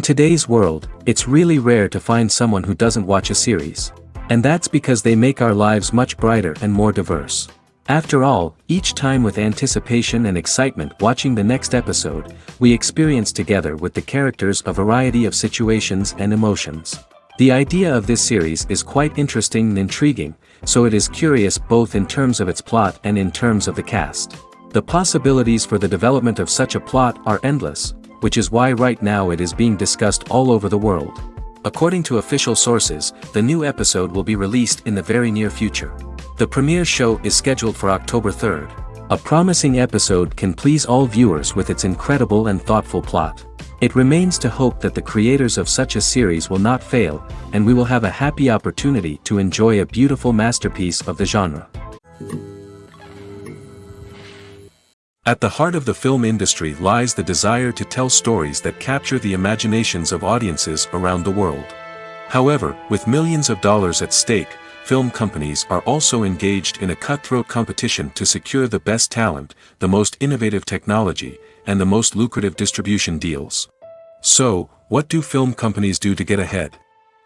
In today's world, it's really rare to find someone who doesn't watch a series. And that's because they make our lives much brighter and more diverse. After all, each time with anticipation and excitement watching the next episode, we experience together with the characters a variety of situations and emotions. The idea of this series is quite interesting and intriguing, so it is curious both in terms of its plot and in terms of the cast. The possibilities for the development of such a plot are endless, which is why right now it is being discussed all over the world. According to official sources, the new episode will be released in the very near future. The premiere show is scheduled for October 3rd. A promising episode can please all viewers with its incredible and thoughtful plot. It remains to hope that the creators of such a series will not fail, and we will have a happy opportunity to enjoy a beautiful masterpiece of the genre. At the heart of the film industry lies the desire to tell stories that capture the imaginations of audiences around the world. However, with millions of dollars at stake, film companies are also engaged in a cutthroat competition to secure the best talent, the most innovative technology, and the most lucrative distribution deals. So, what do film companies do to get ahead?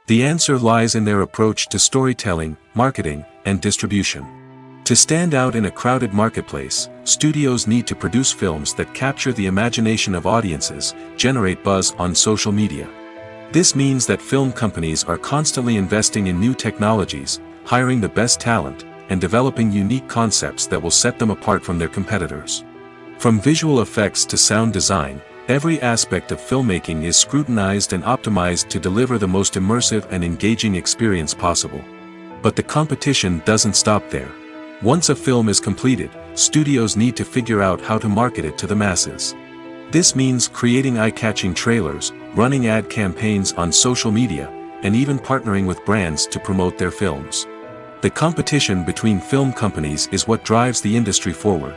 The answer lies in their approach to storytelling, marketing, and distribution. To stand out in a crowded marketplace, studios need to produce films that capture the imagination of audiences, generate buzz on social media. This means that film companies are constantly investing in new technologies, hiring the best talent, and developing unique concepts that will set them apart from their competitors. From visual effects to sound design, every aspect of filmmaking is scrutinized and optimized to deliver the most immersive and engaging experience possible. But the competition doesn't stop there. Once a film is completed, studios need to figure out how to market it to the masses. This means creating eye-catching trailers, running ad campaigns on social media, and even partnering with brands to promote their films. The competition between film companies is what drives the industry forward.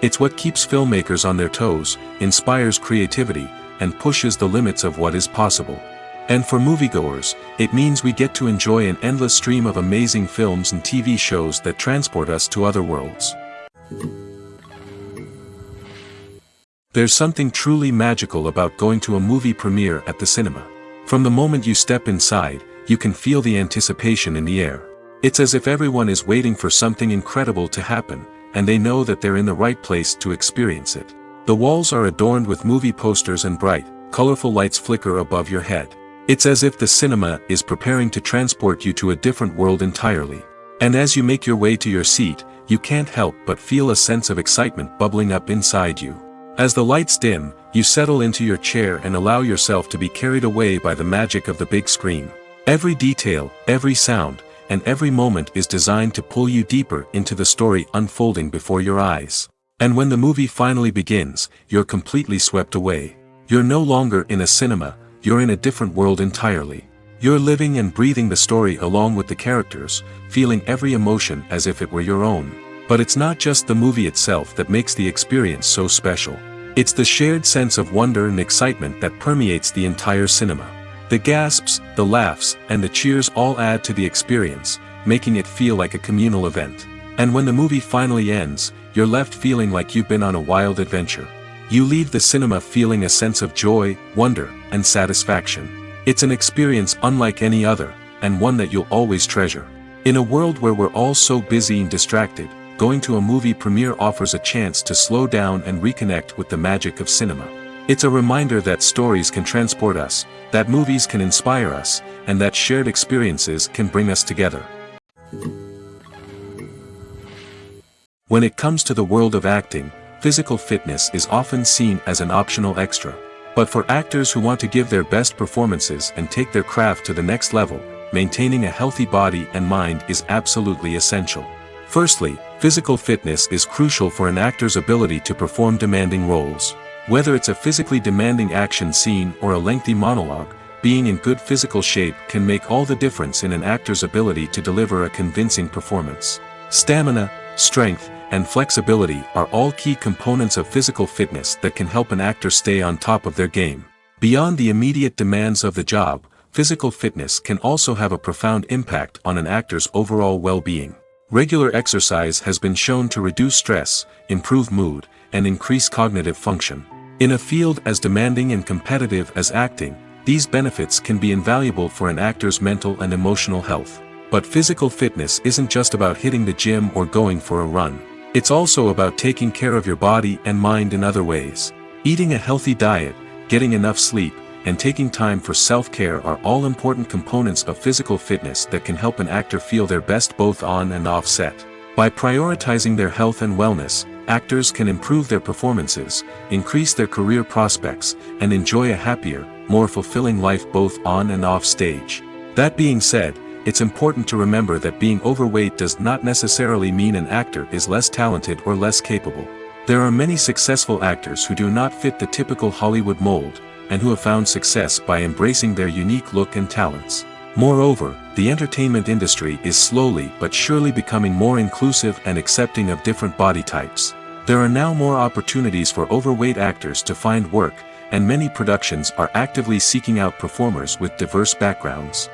It's what keeps filmmakers on their toes, inspires creativity, and pushes the limits of what is possible. And for moviegoers, it means we get to enjoy an endless stream of amazing films and TV shows that transport us to other worlds. There's something truly magical about going to a movie premiere at the cinema. From the moment you step inside, you can feel the anticipation in the air. It's as if everyone is waiting for something incredible to happen, and they know that they're in the right place to experience it. The walls are adorned with movie posters and bright, colorful lights flicker above your head. It's as if the cinema is preparing to transport you to a different world entirely. And as you make your way to your seat, you can't help but feel a sense of excitement bubbling up inside you. As the lights dim, you settle into your chair and allow yourself to be carried away by the magic of the big screen. Every detail, every sound, and every moment is designed to pull you deeper into the story unfolding before your eyes. And when the movie finally begins, you're completely swept away. You're no longer in a cinema, you're in a different world entirely. You're living and breathing the story along with the characters, feeling every emotion as if it were your own. But it's not just the movie itself that makes the experience so special. It's the shared sense of wonder and excitement that permeates the entire cinema. The gasps, the laughs, and the cheers all add to the experience, making it feel like a communal event. And when the movie finally ends, you're left feeling like you've been on a wild adventure. You leave the cinema feeling a sense of joy, wonder, and satisfaction. It's an experience unlike any other, and one that you'll always treasure. In a world where we're all so busy and distracted, going to a movie premiere offers a chance to slow down and reconnect with the magic of cinema. It's a reminder that stories can transport us, that movies can inspire us, and that shared experiences can bring us together. When it comes to the world of acting, physical fitness is often seen as an optional extra. But for actors who want to give their best performances and take their craft to the next level, maintaining a healthy body and mind is absolutely essential. Firstly, physical fitness is crucial for an actor's ability to perform demanding roles. Whether it's a physically demanding action scene or a lengthy monologue, being in good physical shape can make all the difference in an actor's ability to deliver a convincing performance. Stamina, strength, and flexibility are all key components of physical fitness that can help an actor stay on top of their game. Beyond the immediate demands of the job, physical fitness can also have a profound impact on an actor's overall well-being. Regular exercise has been shown to reduce stress, improve mood, and increase cognitive function. In a field as demanding and competitive as acting, These benefits can be invaluable for an actor's mental and emotional health. But physical fitness isn't just about hitting the gym or going for a run. It's also about taking care of your body and mind in other ways. Eating a healthy diet, getting enough sleep, and taking time for self-care are all important components of physical fitness that can help an actor feel their best both on and off set. By prioritizing their health and wellness, actors can improve their performances, increase their career prospects, and enjoy a happier, more fulfilling life both on and off stage. That being said, it's important to remember that being overweight does not necessarily mean an actor is less talented or less capable. There are many successful actors who do not fit the typical Hollywood mold, and who have found success by embracing their unique look and talents. Moreover, the entertainment industry is slowly but surely becoming more inclusive and accepting of different body types. There are now more opportunities for overweight actors to find work, and many productions are actively seeking out performers with diverse backgrounds.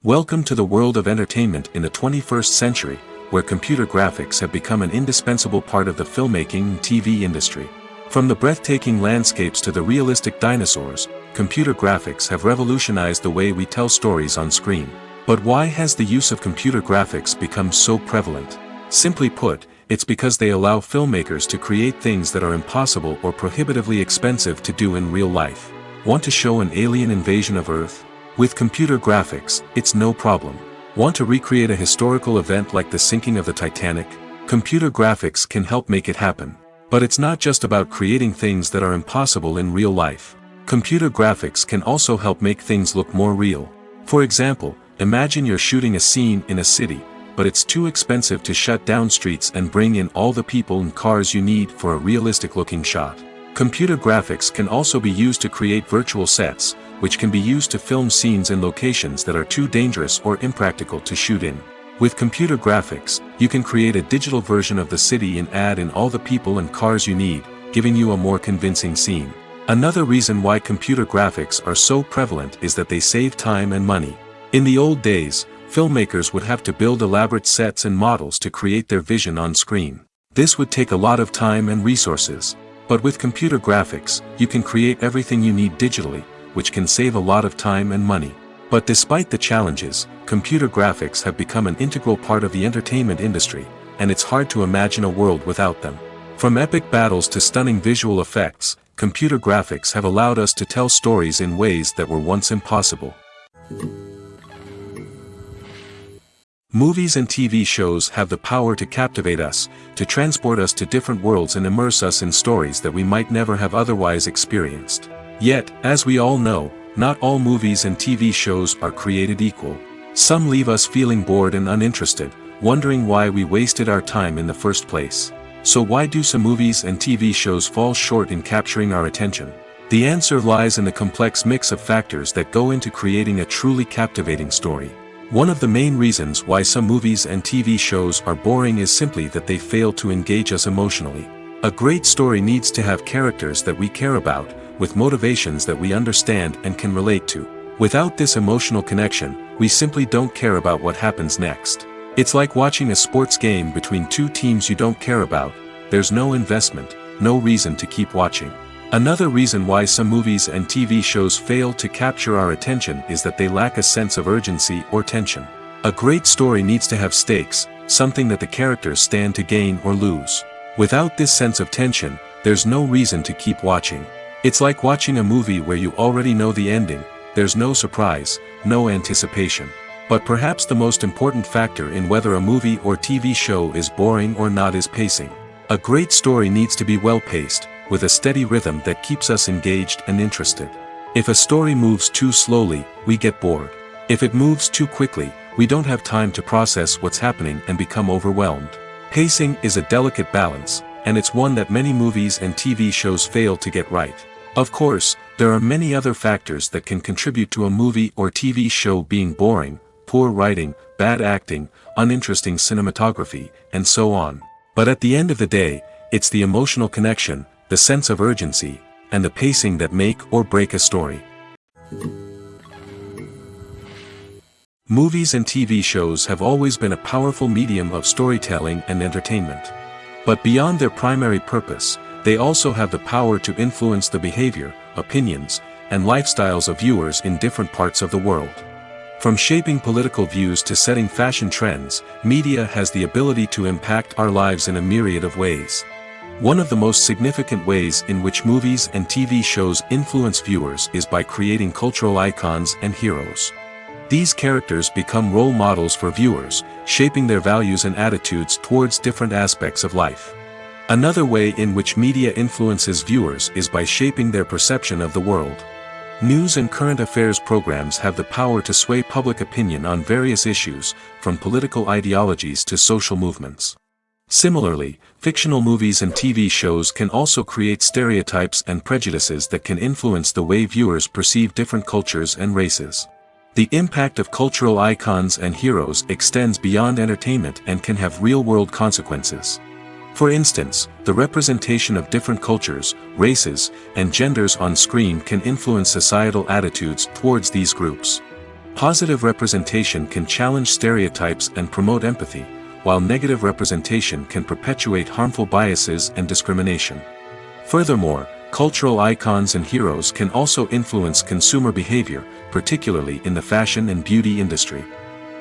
Welcome to the world of entertainment in the 21st century, where computer graphics have become an indispensable part of the filmmaking and TV industry. From the breathtaking landscapes to the realistic dinosaurs, computer graphics have revolutionized the way we tell stories on screen. But why has the use of computer graphics become so prevalent? Simply put, it's because they allow filmmakers to create things that are impossible or prohibitively expensive to do in real life. Want to show an alien invasion of Earth? With computer graphics, it's no problem. Want to recreate a historical event like the sinking of the Titanic? Computer graphics can help make it happen. But it's not just about creating things that are impossible in real life. Computer graphics can also help make things look more real. For example, imagine you're shooting a scene in a city, but it's too expensive to shut down streets and bring in all the people and cars you need for a realistic-looking shot. Computer graphics can also be used to create virtual sets, which can be used to film scenes in locations that are too dangerous or impractical to shoot in. With computer graphics, you can create a digital version of the city and add in all the people and cars you need, giving you a more convincing scene. Another reason why computer graphics are so prevalent is that they save time and money. In the old days, filmmakers would have to build elaborate sets and models to create their vision on screen. This would take a lot of time and resources. But with computer graphics, you can create everything you need digitally, which can save a lot of time and money. But despite the challenges, computer graphics have become an integral part of the entertainment industry, and it's hard to imagine a world without them. From epic battles to stunning visual effects, computer graphics have allowed us to tell stories in ways that were once impossible. Movies and TV shows have the power to captivate us, to transport us to different worlds and immerse us in stories that we might never have otherwise experienced. Yet, as we all know, not all movies and TV shows are created equal. Some leave us feeling bored and uninterested, wondering why we wasted our time in the first place. So why do some movies and TV shows fall short in capturing our attention? The answer lies in the complex mix of factors that go into creating a truly captivating story. One of the main reasons why some movies and TV shows are boring is simply that they fail to engage us emotionally. A great story needs to have characters that we care about, with motivations that we understand and can relate to. Without this emotional connection, we simply don't care about what happens next. It's like watching a sports game between two teams you don't care about. There's no investment, no reason to keep watching. Another reason why some movies and TV shows fail to capture our attention is that they lack a sense of urgency or tension. A great story needs to have stakes, something that the characters stand to gain or lose. Without this sense of tension, there's no reason to keep watching. It's like watching a movie where you already know the ending. There's no surprise, no anticipation. But perhaps the most important factor in whether a movie or TV show is boring or not is pacing. A great story needs to be well-paced, with a steady rhythm that keeps us engaged and interested. If a story moves too slowly, we get bored. If it moves too quickly, we don't have time to process what's happening and become overwhelmed. Pacing is a delicate balance, and it's one that many movies and TV shows fail to get right. Of course, there are many other factors that can contribute to a movie or TV show being boring: poor writing, bad acting, uninteresting cinematography, and so on. But at the end of the day, it's the emotional connection, the sense of urgency, and the pacing that make or break a story. Movies and TV shows have always been a powerful medium of storytelling and entertainment. But beyond their primary purpose, they also have the power to influence the behavior, opinions, and lifestyles of viewers in different parts of the world. From shaping political views to setting fashion trends, media has the ability to impact our lives in a myriad of ways. One of the most significant ways in which movies and TV shows influence viewers is by creating cultural icons and heroes. These characters become role models for viewers, shaping their values and attitudes towards different aspects of life. Another way in which media influences viewers is by shaping their perception of the world. News and current affairs programs have the power to sway public opinion on various issues, from political ideologies to social movements. Similarly, fictional movies and TV shows can also create stereotypes and prejudices that can influence the way viewers perceive different cultures and races. The impact of cultural icons and heroes extends beyond entertainment and can have real-world consequences. For instance, the representation of different cultures, races, and genders on screen can influence societal attitudes towards these groups. Positive representation can challenge stereotypes and promote empathy, while negative representation can perpetuate harmful biases and discrimination. Furthermore, cultural icons and heroes can also influence consumer behavior, particularly in the fashion and beauty industry.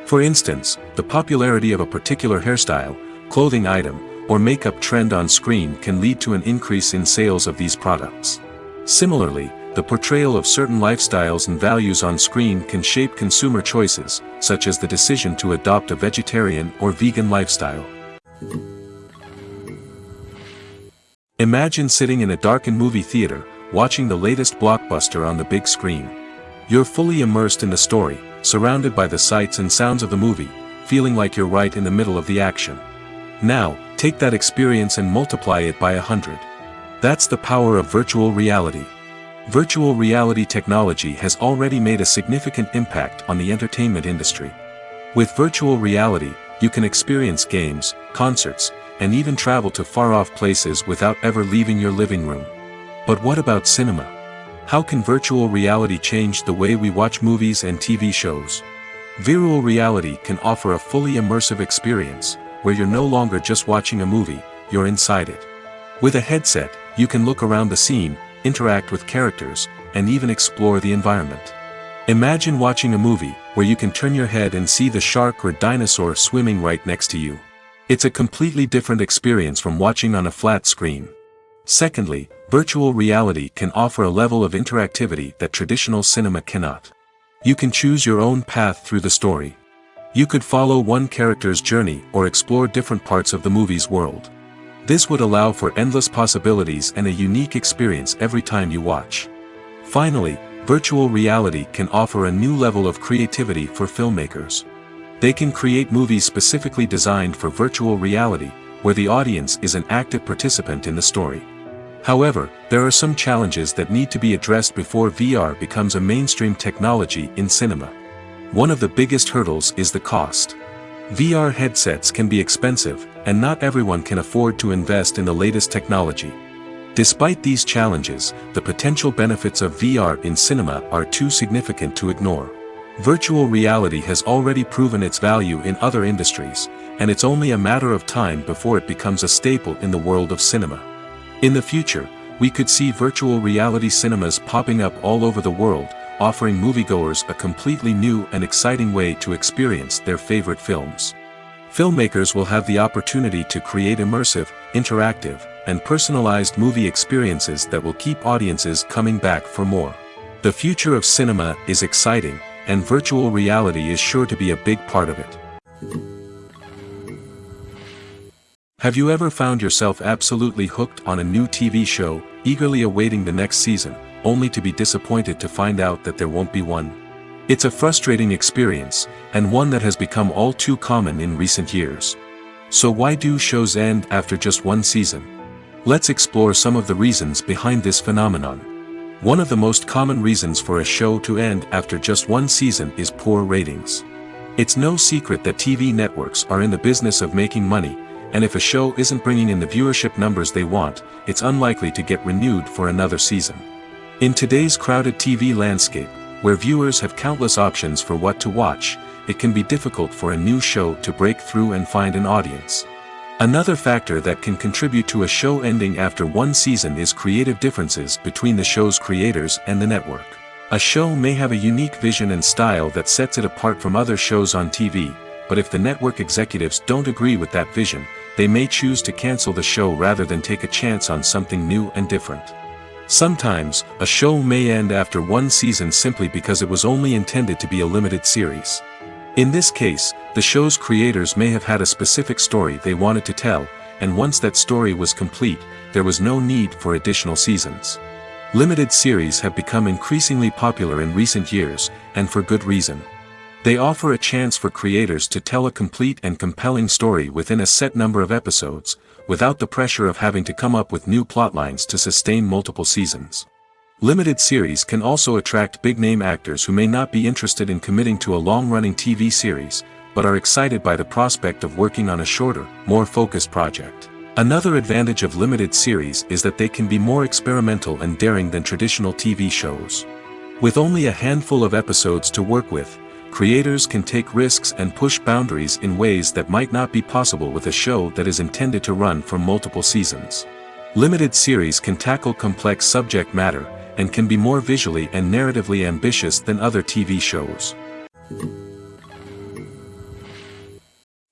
For instance, the popularity of a particular hairstyle, clothing item, or makeup trend on screen can lead to an increase in sales of these products. Similarly, the portrayal of certain lifestyles and values on screen can shape consumer choices, such as the decision to adopt a vegetarian or vegan lifestyle. Imagine sitting in a darkened movie theater, watching the latest blockbuster on the big screen. You're fully immersed in the story, surrounded by the sights and sounds of the movie, feeling like you're right in the middle of the action. Now, take that experience and multiply it by 100. That's the power of virtual reality. Virtual reality technology has already made a significant impact on the entertainment industry. With virtual reality, you can experience games, concerts, and even travel to far-off places without ever leaving your living room. But what about cinema? How can virtual reality change the way we watch movies and TV shows? Virtual reality can offer a fully immersive experience, where you're no longer just watching a movie, you're inside it. With a headset, you can look around the scene, interact with characters, and even explore the environment. Imagine watching a movie where you can turn your head and see the shark or dinosaur swimming right next to you. It's a completely different experience from watching on a flat screen. Secondly, virtual reality can offer a level of interactivity that traditional cinema cannot. You can choose your own path through the story. You could follow one character's journey or explore different parts of the movie's world. This would allow for endless possibilities and a unique experience every time you watch. Finally, virtual reality can offer a new level of creativity for filmmakers. They can create movies specifically designed for virtual reality, where the audience is an active participant in the story. However, there are some challenges that need to be addressed before VR becomes a mainstream technology in cinema. One of the biggest hurdles is the cost. VR headsets can be expensive, and not everyone can afford to invest in the latest technology. Despite these challenges, the potential benefits of VR in cinema are too significant to ignore. Virtual reality has already proven its value in other industries, and it's only a matter of time before it becomes a staple in the world of cinema. In the future, we could see virtual reality cinemas popping up all over the world, offering moviegoers a completely new and exciting way to experience their favorite films. Filmmakers will have the opportunity to create immersive, interactive, and personalized movie experiences that will keep audiences coming back for more. The future of cinema is exciting, and virtual reality is sure to be a big part of it. Have you ever found yourself absolutely hooked on a new TV show, eagerly awaiting the next season, only to be disappointed to find out that there won't be one? It's a frustrating experience, and one that has become all too common in recent years. So why do shows end after just one season? Let's explore some of the reasons behind this phenomenon. One of the most common reasons for a show to end after just one season is poor ratings. It's no secret that TV networks are in the business of making money, and if a show isn't bringing in the viewership numbers they want, it's unlikely to get renewed for another season. In today's crowded TV landscape, where viewers have countless options for what to watch, it can be difficult for a new show to break through and find an audience. Another factor that can contribute to a show ending after one season is creative differences between the show's creators and the network. A show may have a unique vision and style that sets it apart from other shows on TV, but if the network executives don't agree with that vision, they may choose to cancel the show rather than take a chance on something new and different. Sometimes, a show may end after one season simply because it was only intended to be a limited series. In this case, the show's creators may have had a specific story they wanted to tell, and once that story was complete, there was no need for additional seasons. Limited series have become increasingly popular in recent years, and for good reason. They offer a chance for creators to tell a complete and compelling story within a set number of episodes, without the pressure of having to come up with new plotlines to sustain multiple seasons. Limited series can also attract big-name actors who may not be interested in committing to a long-running TV series, but are excited by the prospect of working on a shorter, more focused project. Another advantage of limited series is that they can be more experimental and daring than traditional TV shows. With only a handful of episodes to work with, creators can take risks and push boundaries in ways that might not be possible with a show that is intended to run for multiple seasons. Limited series can tackle complex subject matter, and can be more visually and narratively ambitious than other TV shows.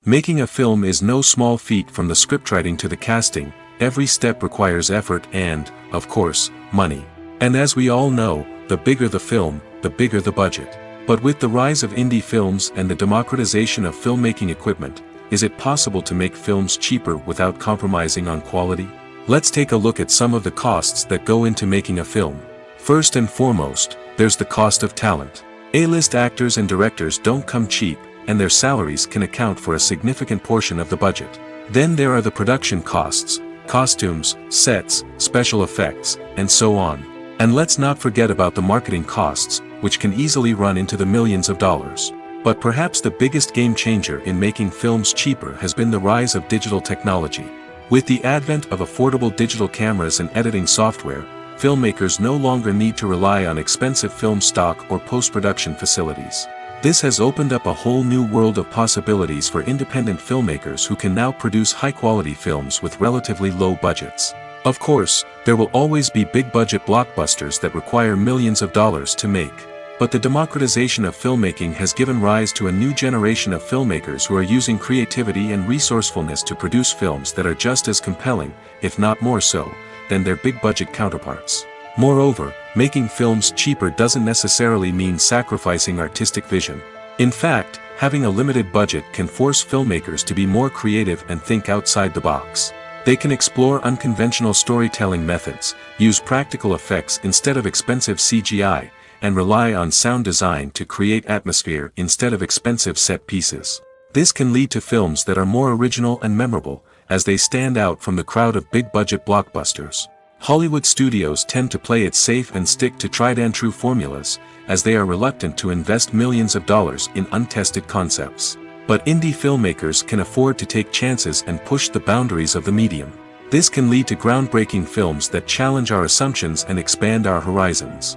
Making a film is no small feat from the scriptwriting to the casting. Every step requires effort and, of course, money. And as we all know, the bigger the film, the bigger the budget. But with the rise of indie films and the democratization of filmmaking equipment, is it possible to make films cheaper without compromising on quality? Let's take a look at some of the costs that go into making a film. First and foremost, there's the cost of talent. A-list actors and directors don't come cheap, and their salaries can account for a significant portion of the budget. Then there are the production costs, costumes, sets, special effects, and so on. And let's not forget about the marketing costs, which can easily run into the millions of dollars. But perhaps the biggest game changer in making films cheaper has been the rise of digital technology. With the advent of affordable digital cameras and editing software, filmmakers no longer need to rely on expensive film stock or post-production facilities. This has opened up a whole new world of possibilities for independent filmmakers who can now produce high-quality films with relatively low budgets. Of course, there will always be big-budget blockbusters that require millions of dollars to make. But the democratization of filmmaking has given rise to a new generation of filmmakers who are using creativity and resourcefulness to produce films that are just as compelling, if not more so, than their big-budget counterparts. Moreover, making films cheaper doesn't necessarily mean sacrificing artistic vision. In fact, having a limited budget can force filmmakers to be more creative and think outside the box. They can explore unconventional storytelling methods, use practical effects instead of expensive CGI, and rely on sound design to create atmosphere instead of expensive set pieces. This can lead to films that are more original and memorable, as they stand out from the crowd of big-budget blockbusters. Hollywood studios tend to play it safe and stick to tried-and-true formulas, as they are reluctant to invest millions of dollars in untested concepts. But indie filmmakers can afford to take chances and push the boundaries of the medium. This can lead to groundbreaking films that challenge our assumptions and expand our horizons.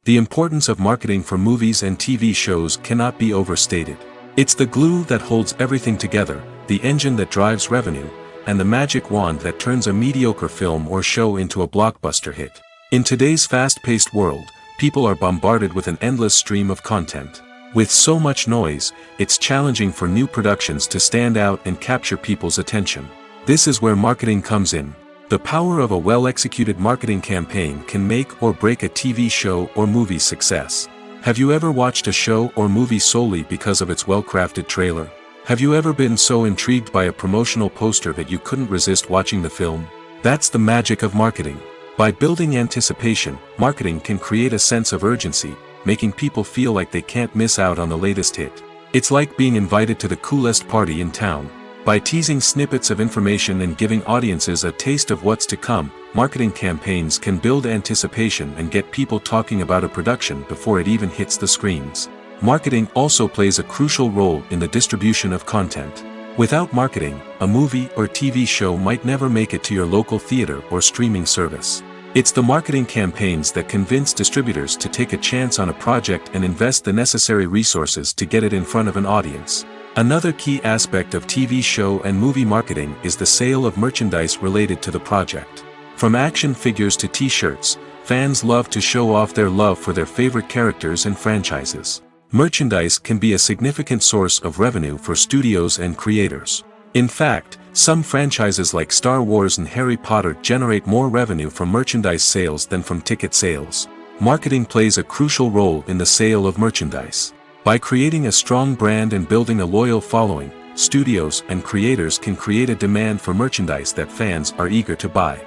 The importance of marketing for movies and TV shows cannot be overstated. It's the glue that holds everything together, the engine that drives revenue, and the magic wand that turns a mediocre film or show into a blockbuster hit. In today's fast-paced world, people are bombarded with an endless stream of content. With so much noise, it's challenging for new productions to stand out and capture people's attention. This is where marketing comes in. The power of a well-executed marketing campaign can make or break a TV show or movie's success. Have you ever watched a show or movie solely because of its well-crafted trailer? Have you ever been so intrigued by a promotional poster that you couldn't resist watching the film? That's the magic of marketing. By building anticipation, marketing can create a sense of urgency, making people feel like they can't miss out on the latest hit. It's like being invited to the coolest party in town. By teasing snippets of information and giving audiences a taste of what's to come, marketing campaigns can build anticipation and get people talking about a production before it even hits the screens. Marketing also plays a crucial role in the distribution of content. Without marketing, a movie or TV show might never make it to your local theater or streaming service. It's the marketing campaigns that convince distributors to take a chance on a project and invest the necessary resources to get it in front of an audience. Another key aspect of TV show and movie marketing is the sale of merchandise related to the project. From action figures to t-shirts, fans love to show off their love for their favorite characters and franchises. Merchandise can be a significant source of revenue for studios and creators. In fact, some franchises like Star Wars and Harry Potter generate more revenue from merchandise sales than from ticket sales. Marketing plays a crucial role in the sale of merchandise. By creating a strong brand and building a loyal following, studios and creators can create a demand for merchandise that fans are eager to buy.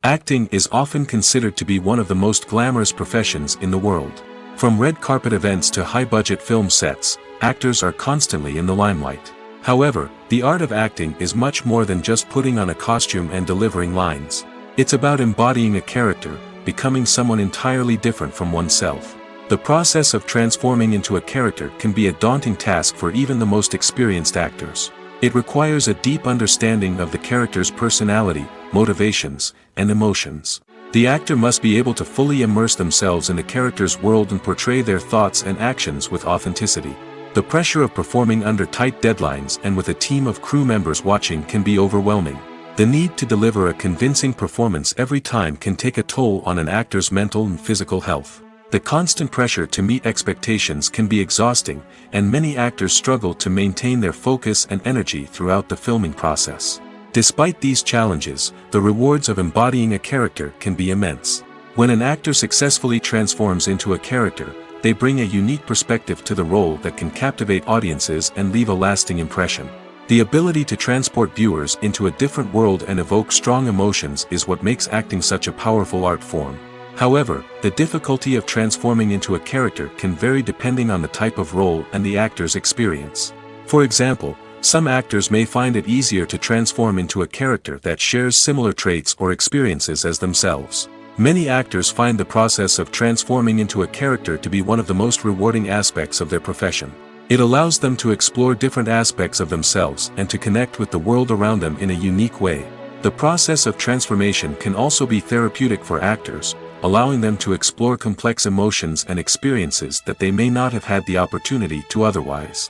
Acting is often considered to be one of the most glamorous professions in the world. From red carpet events to high-budget film sets, actors are constantly in the limelight. However, the art of acting is much more than just putting on a costume and delivering lines. It's about embodying a character, becoming someone entirely different from oneself. The process of transforming into a character can be a daunting task for even the most experienced actors. It requires a deep understanding of the character's personality, motivations, and emotions. The actor must be able to fully immerse themselves in the character's world and portray their thoughts and actions with authenticity. The pressure of performing under tight deadlines and with a team of crew members watching can be overwhelming. The need to deliver a convincing performance every time can take a toll on an actor's mental and physical health. The constant pressure to meet expectations can be exhausting, and many actors struggle to maintain their focus and energy throughout the filming process. Despite these challenges, the rewards of embodying a character can be immense. When an actor successfully transforms into a character, they bring a unique perspective to the role that can captivate audiences and leave a lasting impression. The ability to transport viewers into a different world and evoke strong emotions is what makes acting such a powerful art form. However, the difficulty of transforming into a character can vary depending on the type of role and the actor's experience. For example, some actors may find it easier to transform into a character that shares similar traits or experiences as themselves. Many actors find the process of transforming into a character to be one of the most rewarding aspects of their profession. It allows them to explore different aspects of themselves and to connect with the world around them in a unique way. The process of transformation can also be therapeutic for actors, allowing them to explore complex emotions and experiences that they may not have had the opportunity to otherwise.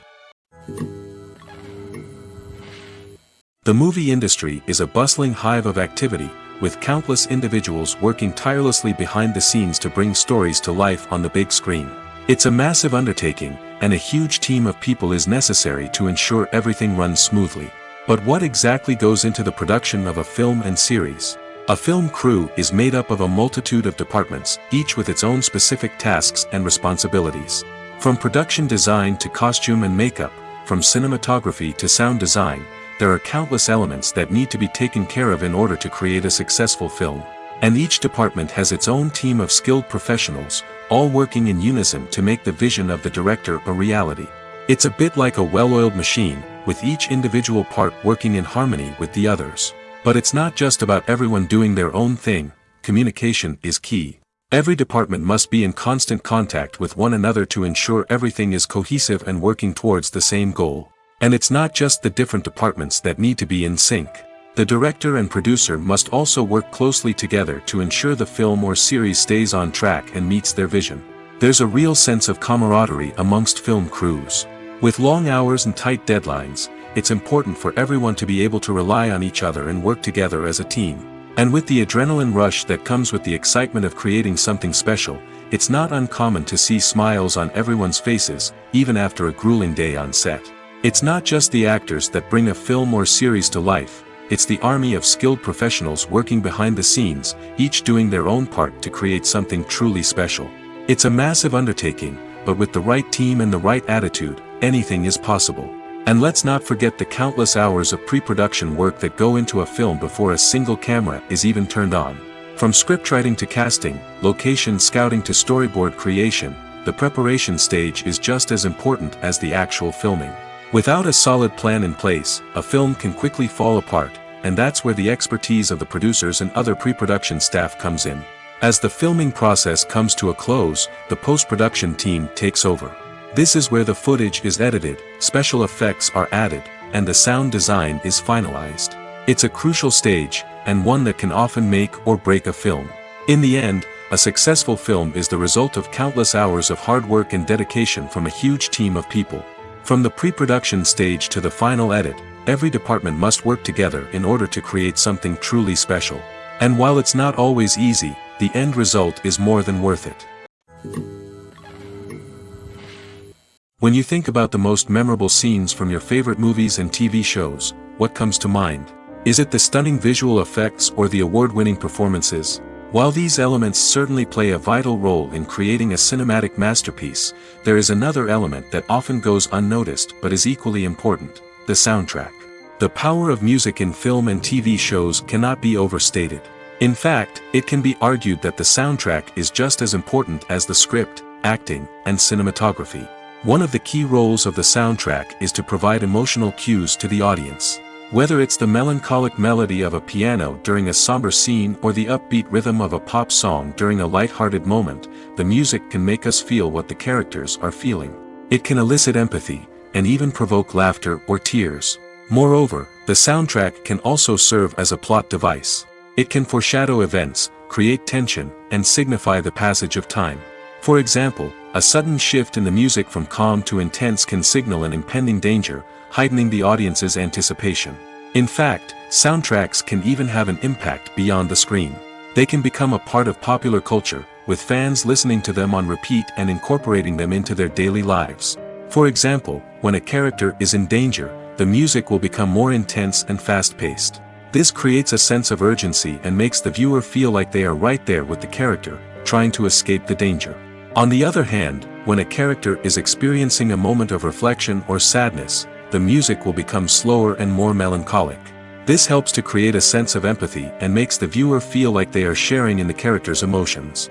The movie industry is a bustling hive of activity, with countless individuals working tirelessly behind the scenes to bring stories to life on the big screen. It's a massive undertaking, and a huge team of people is necessary to ensure everything runs smoothly. But what exactly goes into the production of a film and series? A film crew is made up of a multitude of departments, each with its own specific tasks and responsibilities. From production design to costume and makeup, from cinematography to sound design, there are countless elements that need to be taken care of in order to create a successful film. And each department has its own team of skilled professionals, all working in unison to make the vision of the director a reality. It's a bit like a well-oiled machine, with each individual part working in harmony with the others. But it's not just about everyone doing their own thing. Communication is key. Every department must be in constant contact with one another to ensure everything is cohesive and working towards the same goal. And it's not just the different departments that need to be in sync. The director and producer must also work closely together to ensure the film or series stays on track and meets their vision. There's a real sense of camaraderie amongst film crews. With long hours and tight deadlines, it's important for everyone to be able to rely on each other and work together as a team. And with the adrenaline rush that comes with the excitement of creating something special, it's not uncommon to see smiles on everyone's faces, even after a grueling day on set. It's not just the actors that bring a film or series to life. It's the army of skilled professionals working behind the scenes, each doing their own part to create something truly special. It's a massive undertaking, but with the right team and the right attitude, anything is possible. And let's not forget the countless hours of pre-production work that go into a film before a single camera is even turned on. From scriptwriting to casting, location scouting to storyboard creation, the preparation stage is just as important as the actual filming. Without a solid plan in place, a film can quickly fall apart, and that's where the expertise of the producers and other pre-production staff comes in. As the filming process comes to a close, the post-production team takes over. This is where the footage is edited, special effects are added, and the sound design is finalized. It's a crucial stage, and one that can often make or break a film. In the end, A successful film is the result of countless hours of hard work and dedication from a huge team of people. From the pre-production stage to the final edit, every department must work together in order to create something truly special. And while it's not always easy, the end result is more than worth it. When you think about the most memorable scenes from your favorite movies and TV shows, what comes to mind? Is it the stunning visual effects or the award-winning performances? While these elements certainly play a vital role in creating a cinematic masterpiece, there is another element that often goes unnoticed but is equally important: the soundtrack. The power of music in film and TV shows cannot be overstated. In fact, it can be argued that the soundtrack is just as important as the script, acting, and cinematography. One of the key roles of the soundtrack is to provide emotional cues to the audience. Whether it's the melancholic melody of a piano during a somber scene or the upbeat rhythm of a pop song during a light-hearted moment, the music can make us feel what the characters are feeling. It can elicit empathy, and even provoke laughter or tears. Moreover, the soundtrack can also serve as a plot device. It can foreshadow events, create tension, and signify the passage of time. For example, a sudden shift in the music from calm to intense can signal an impending danger, heightening the audience's anticipation. In fact, soundtracks can even have an impact beyond the screen. They can become a part of popular culture, with fans listening to them on repeat and incorporating them into their daily lives. For example, when a character is in danger, the music will become more intense and fast-paced. This creates a sense of urgency and makes the viewer feel like they are right there with the character, trying to escape the danger. On the other hand, when a character is experiencing a moment of reflection or sadness, the music will become slower and more melancholic. This helps to create a sense of empathy and makes the viewer feel like they are sharing in the character's emotions.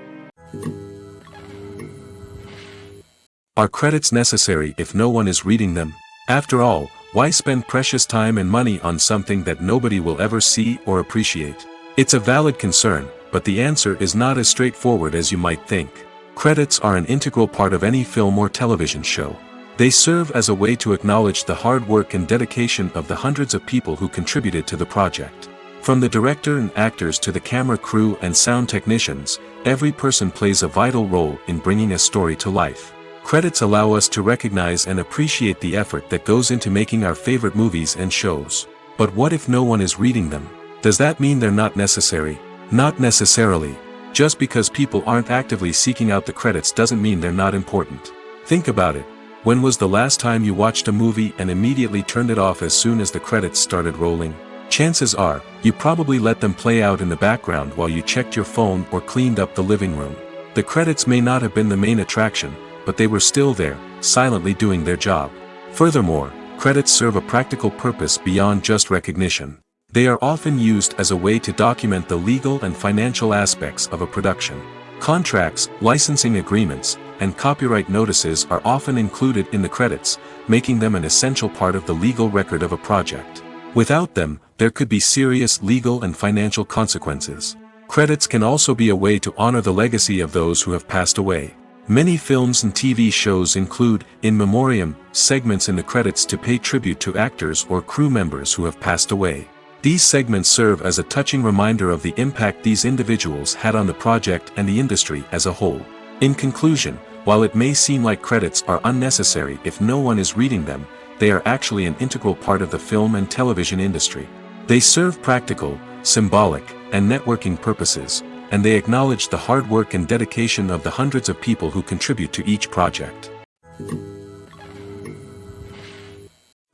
Are credits necessary if no one is reading them? After all, why spend precious time and money on something that nobody will ever see or appreciate? It's a valid concern, but the answer is not as straightforward as you might think. Credits are an integral part of any film or television show. They serve as a way to acknowledge the hard work and dedication of the hundreds of people who contributed to the project. From the director and actors to the camera crew and sound technicians, every person plays a vital role in bringing a story to life. Credits allow us to recognize and appreciate the effort that goes into making our favorite movies and shows. But what if no one is reading them? Does that mean they're not necessary? Not necessarily. Just because people aren't actively seeking out the credits doesn't mean they're not important. Think about it. When was the last time you watched a movie and immediately turned it off as soon as the credits started rolling? Chances are, you probably let them play out in the background while you checked your phone or cleaned up the living room. The credits may not have been the main attraction, but they were still there, silently doing their job. Furthermore, credits serve a practical purpose beyond just recognition. They are often used as a way to document the legal and financial aspects of a production. Contracts, licensing agreements, and copyright notices are often included in the credits, making them an essential part of the legal record of a project. Without them, there could be serious legal and financial consequences. Credits can also be a way to honor the legacy of those who have passed away. Many films and TV shows include, in memoriam, segments in the credits to pay tribute to actors or crew members who have passed away. These segments serve as a touching reminder of the impact these individuals had on the project and the industry as a whole. In conclusion, while it may seem like credits are unnecessary if no one is reading them, they are actually an integral part of the film and television industry. They serve practical, symbolic, and networking purposes, and they acknowledge the hard work and dedication of the hundreds of people who contribute to each project.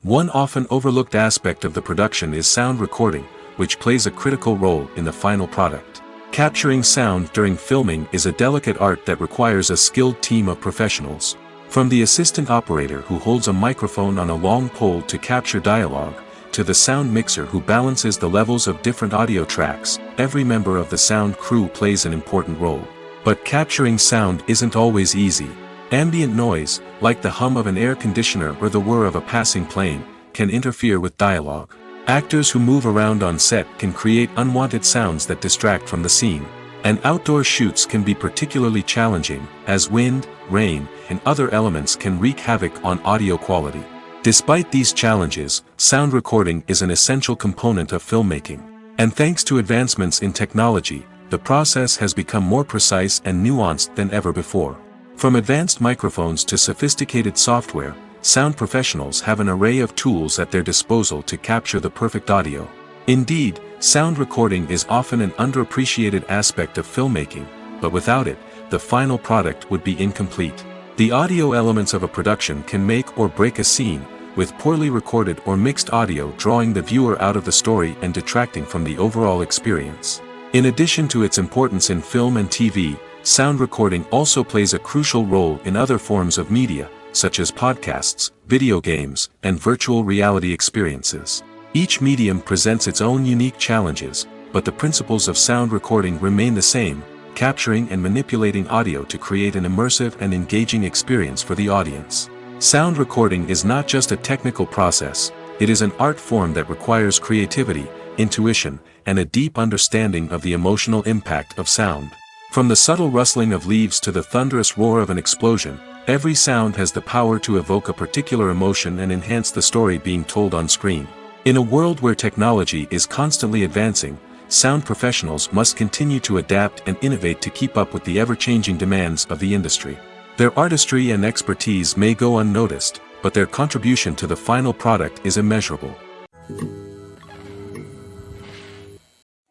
One often overlooked aspect of the production is sound recording, which plays a critical role in the final product. Capturing sound during filming is a delicate art that requires a skilled team of professionals. From the assistant operator who holds a microphone on a long pole to capture dialogue, to the sound mixer who balances the levels of different audio tracks, every member of the sound crew plays an important role. But capturing sound isn't always easy. Ambient noise, like the hum of an air conditioner or the whir of a passing plane, can interfere with dialogue. Actors who move around on set can create unwanted sounds that distract from the scene. And outdoor shoots can be particularly challenging, as wind, rain, and other elements can wreak havoc on audio quality. Despite these challenges, sound recording is an essential component of filmmaking. And thanks to advancements in technology, the process has become more precise and nuanced than ever before. From advanced microphones to sophisticated software, sound professionals have an array of tools at their disposal to capture the perfect audio. Indeed, sound recording is often an underappreciated aspect of filmmaking, but without it, the final product would be incomplete. The audio elements of a production can make or break a scene, with poorly recorded or mixed audio drawing the viewer out of the story and detracting from the overall experience. In addition to its importance in film and TV, sound recording also plays a crucial role in other forms of media, such as podcasts, video games, and virtual reality experiences. Each medium presents its own unique challenges, but the principles of sound recording remain the same, capturing and manipulating audio to create an immersive and engaging experience for the audience. Sound recording is not just a technical process, it is an art form that requires creativity, intuition, and a deep understanding of the emotional impact of sound. From the subtle rustling of leaves to the thunderous roar of an explosion, every sound has the power to evoke a particular emotion and enhance the story being told on screen. In a world where technology is constantly advancing, sound professionals must continue to adapt and innovate to keep up with the ever-changing demands of the industry. Their artistry and expertise may go unnoticed, but their contribution to the final product is immeasurable.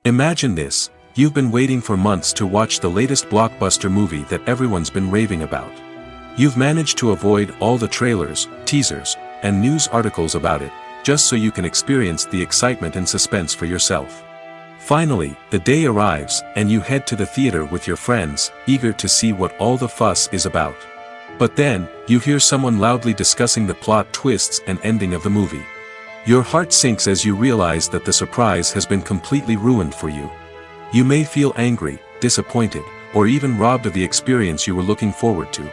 Imagine this: you've been waiting for months to watch the latest blockbuster movie that everyone's been raving about. You've managed to avoid all the trailers, teasers, and news articles about it, just so you can experience the excitement and suspense for yourself. Finally, the day arrives, and you head to the theater with your friends, eager to see what all the fuss is about. But then, you hear someone loudly discussing the plot twists and ending of the movie. Your heart sinks as you realize that the surprise has been completely ruined for you. You may feel angry, disappointed, or even robbed of the experience you were looking forward to.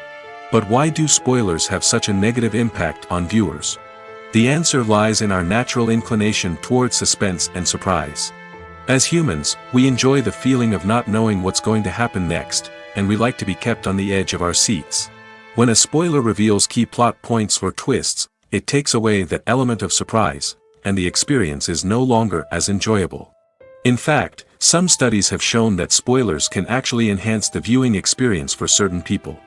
But why do spoilers have such a negative impact on viewers? The answer lies in our natural inclination toward suspense and surprise. As humans, we enjoy the feeling of not knowing what's going to happen next, and we like to be kept on the edge of our seats. When a spoiler reveals key plot points or twists, it takes away that element of surprise, and the experience is no longer as enjoyable. In fact, some studies have shown that spoilers can actually enhance the viewing experience for certain people.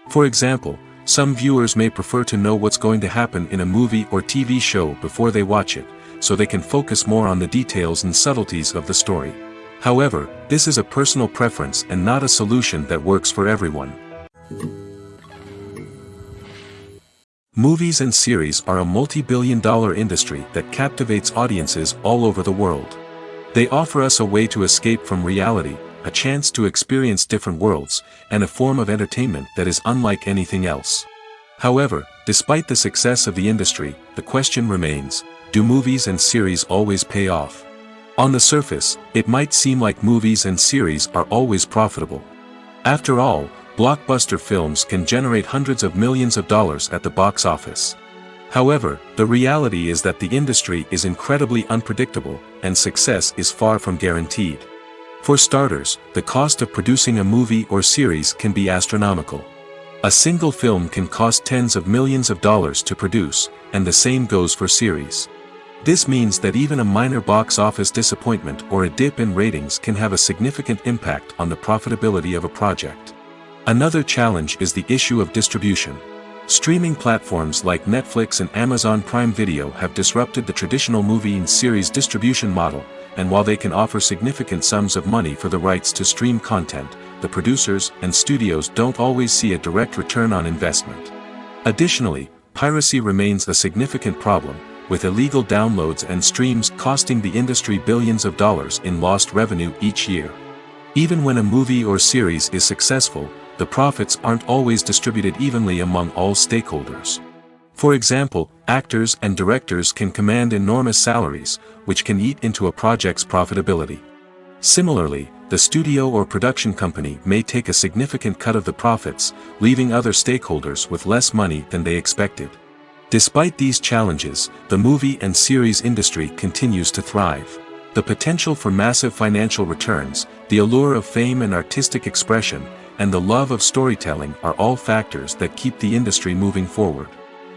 For example, some viewers may prefer to know what's going to happen in a movie or TV show before they watch it, so they can focus more on the details and subtleties of the story. However, this is a personal preference and not a solution that works for everyone. Movies and series are a multi-billion-dollar industry that captivates audiences all over the world. They offer us a way to escape from reality, a chance to experience different worlds, and a form of entertainment that is unlike anything else. However, despite the success of the industry, the question remains: do movies and series always pay off? On the surface, it might seem like movies and series are always profitable. After all, blockbuster films can generate hundreds of millions of dollars at the box office. However, the reality is that the industry is incredibly unpredictable, and success is far from guaranteed. For starters, the cost of producing a movie or series can be astronomical. A single film can cost tens of millions of dollars to produce, and the same goes for series. This means that even a minor box office disappointment or a dip in ratings can have a significant impact on the profitability of a project. Another challenge is the issue of distribution. Streaming platforms like Netflix and Amazon Prime Video have disrupted the traditional movie and series distribution model, and while they can offer significant sums of money for the rights to stream content, the producers and studios don't always see a direct return on investment. Additionally, piracy remains a significant problem, with illegal downloads and streams costing the industry billions of dollars in lost revenue each year. Even when a movie or series is successful, the profits aren't always distributed evenly among all stakeholders. For example, actors and directors can command enormous salaries, which can eat into a project's profitability. Similarly, the studio or production company may take a significant cut of the profits, leaving other stakeholders with less money than they expected. Despite these challenges, the movie and series industry continues to thrive. The potential for massive financial returns, the allure of fame and artistic expression, and the love of storytelling are all factors that keep the industry moving forward.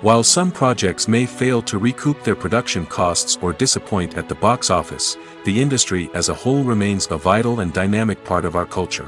While some projects may fail to recoup their production costs or disappoint at the box office, the industry as a whole remains a vital and dynamic part of our culture.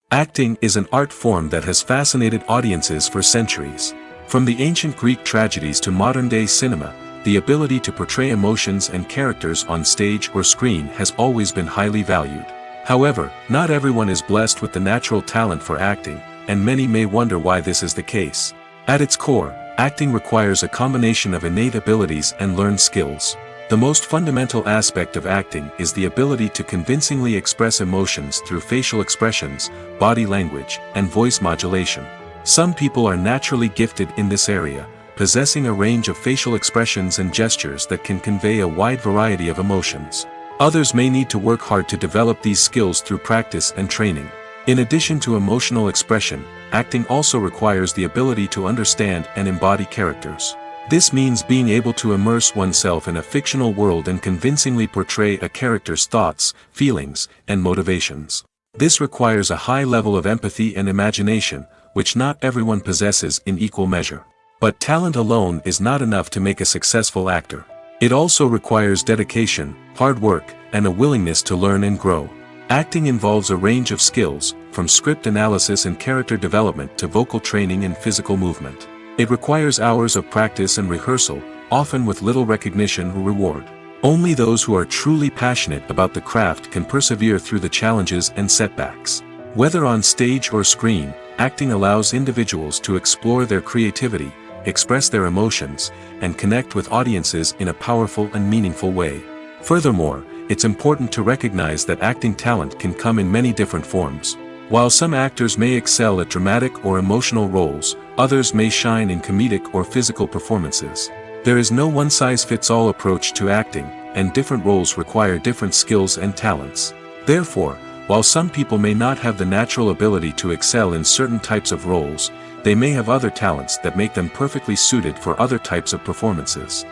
Acting is an art form that has fascinated audiences for centuries. From the ancient Greek tragedies to modern-day cinema, the ability to portray emotions and characters on stage or screen has always been highly valued. However, not everyone is blessed with the natural talent for acting, and many may wonder why this is the case. At its core, acting requires a combination of innate abilities and learned skills. The most fundamental aspect of acting is the ability to convincingly express emotions through facial expressions, body language, and voice modulation. Some people are naturally gifted in this area, possessing a range of facial expressions and gestures that can convey a wide variety of emotions. Others may need to work hard to develop these skills through practice and training. In addition to emotional expression, acting also requires the ability to understand and embody characters. This means being able to immerse oneself in a fictional world and convincingly portray a character's thoughts, feelings, and motivations. This requires a high level of empathy and imagination, which not everyone possesses in equal measure. But talent alone is not enough to make a successful actor. It also requires dedication, hard work, and a willingness to learn and grow. Acting involves a range of skills, from script analysis and character development to vocal training and physical movement. It requires hours of practice and rehearsal, often with little recognition or reward. Only those who are truly passionate about the craft can persevere through the challenges and setbacks. Whether on stage or screen, acting allows individuals to explore their creativity, express their emotions, and connect with audiences in a powerful and meaningful way. Furthermore, it's important to recognize that acting talent can come in many different forms. While some actors may excel at dramatic or emotional roles, others may shine in comedic or physical performances. There is no one-size-fits-all approach to acting, and different roles require different skills and talents. Therefore, while some people may not have the natural ability to excel in certain types of roles, they may have other talents that make them perfectly suited for other types of performances.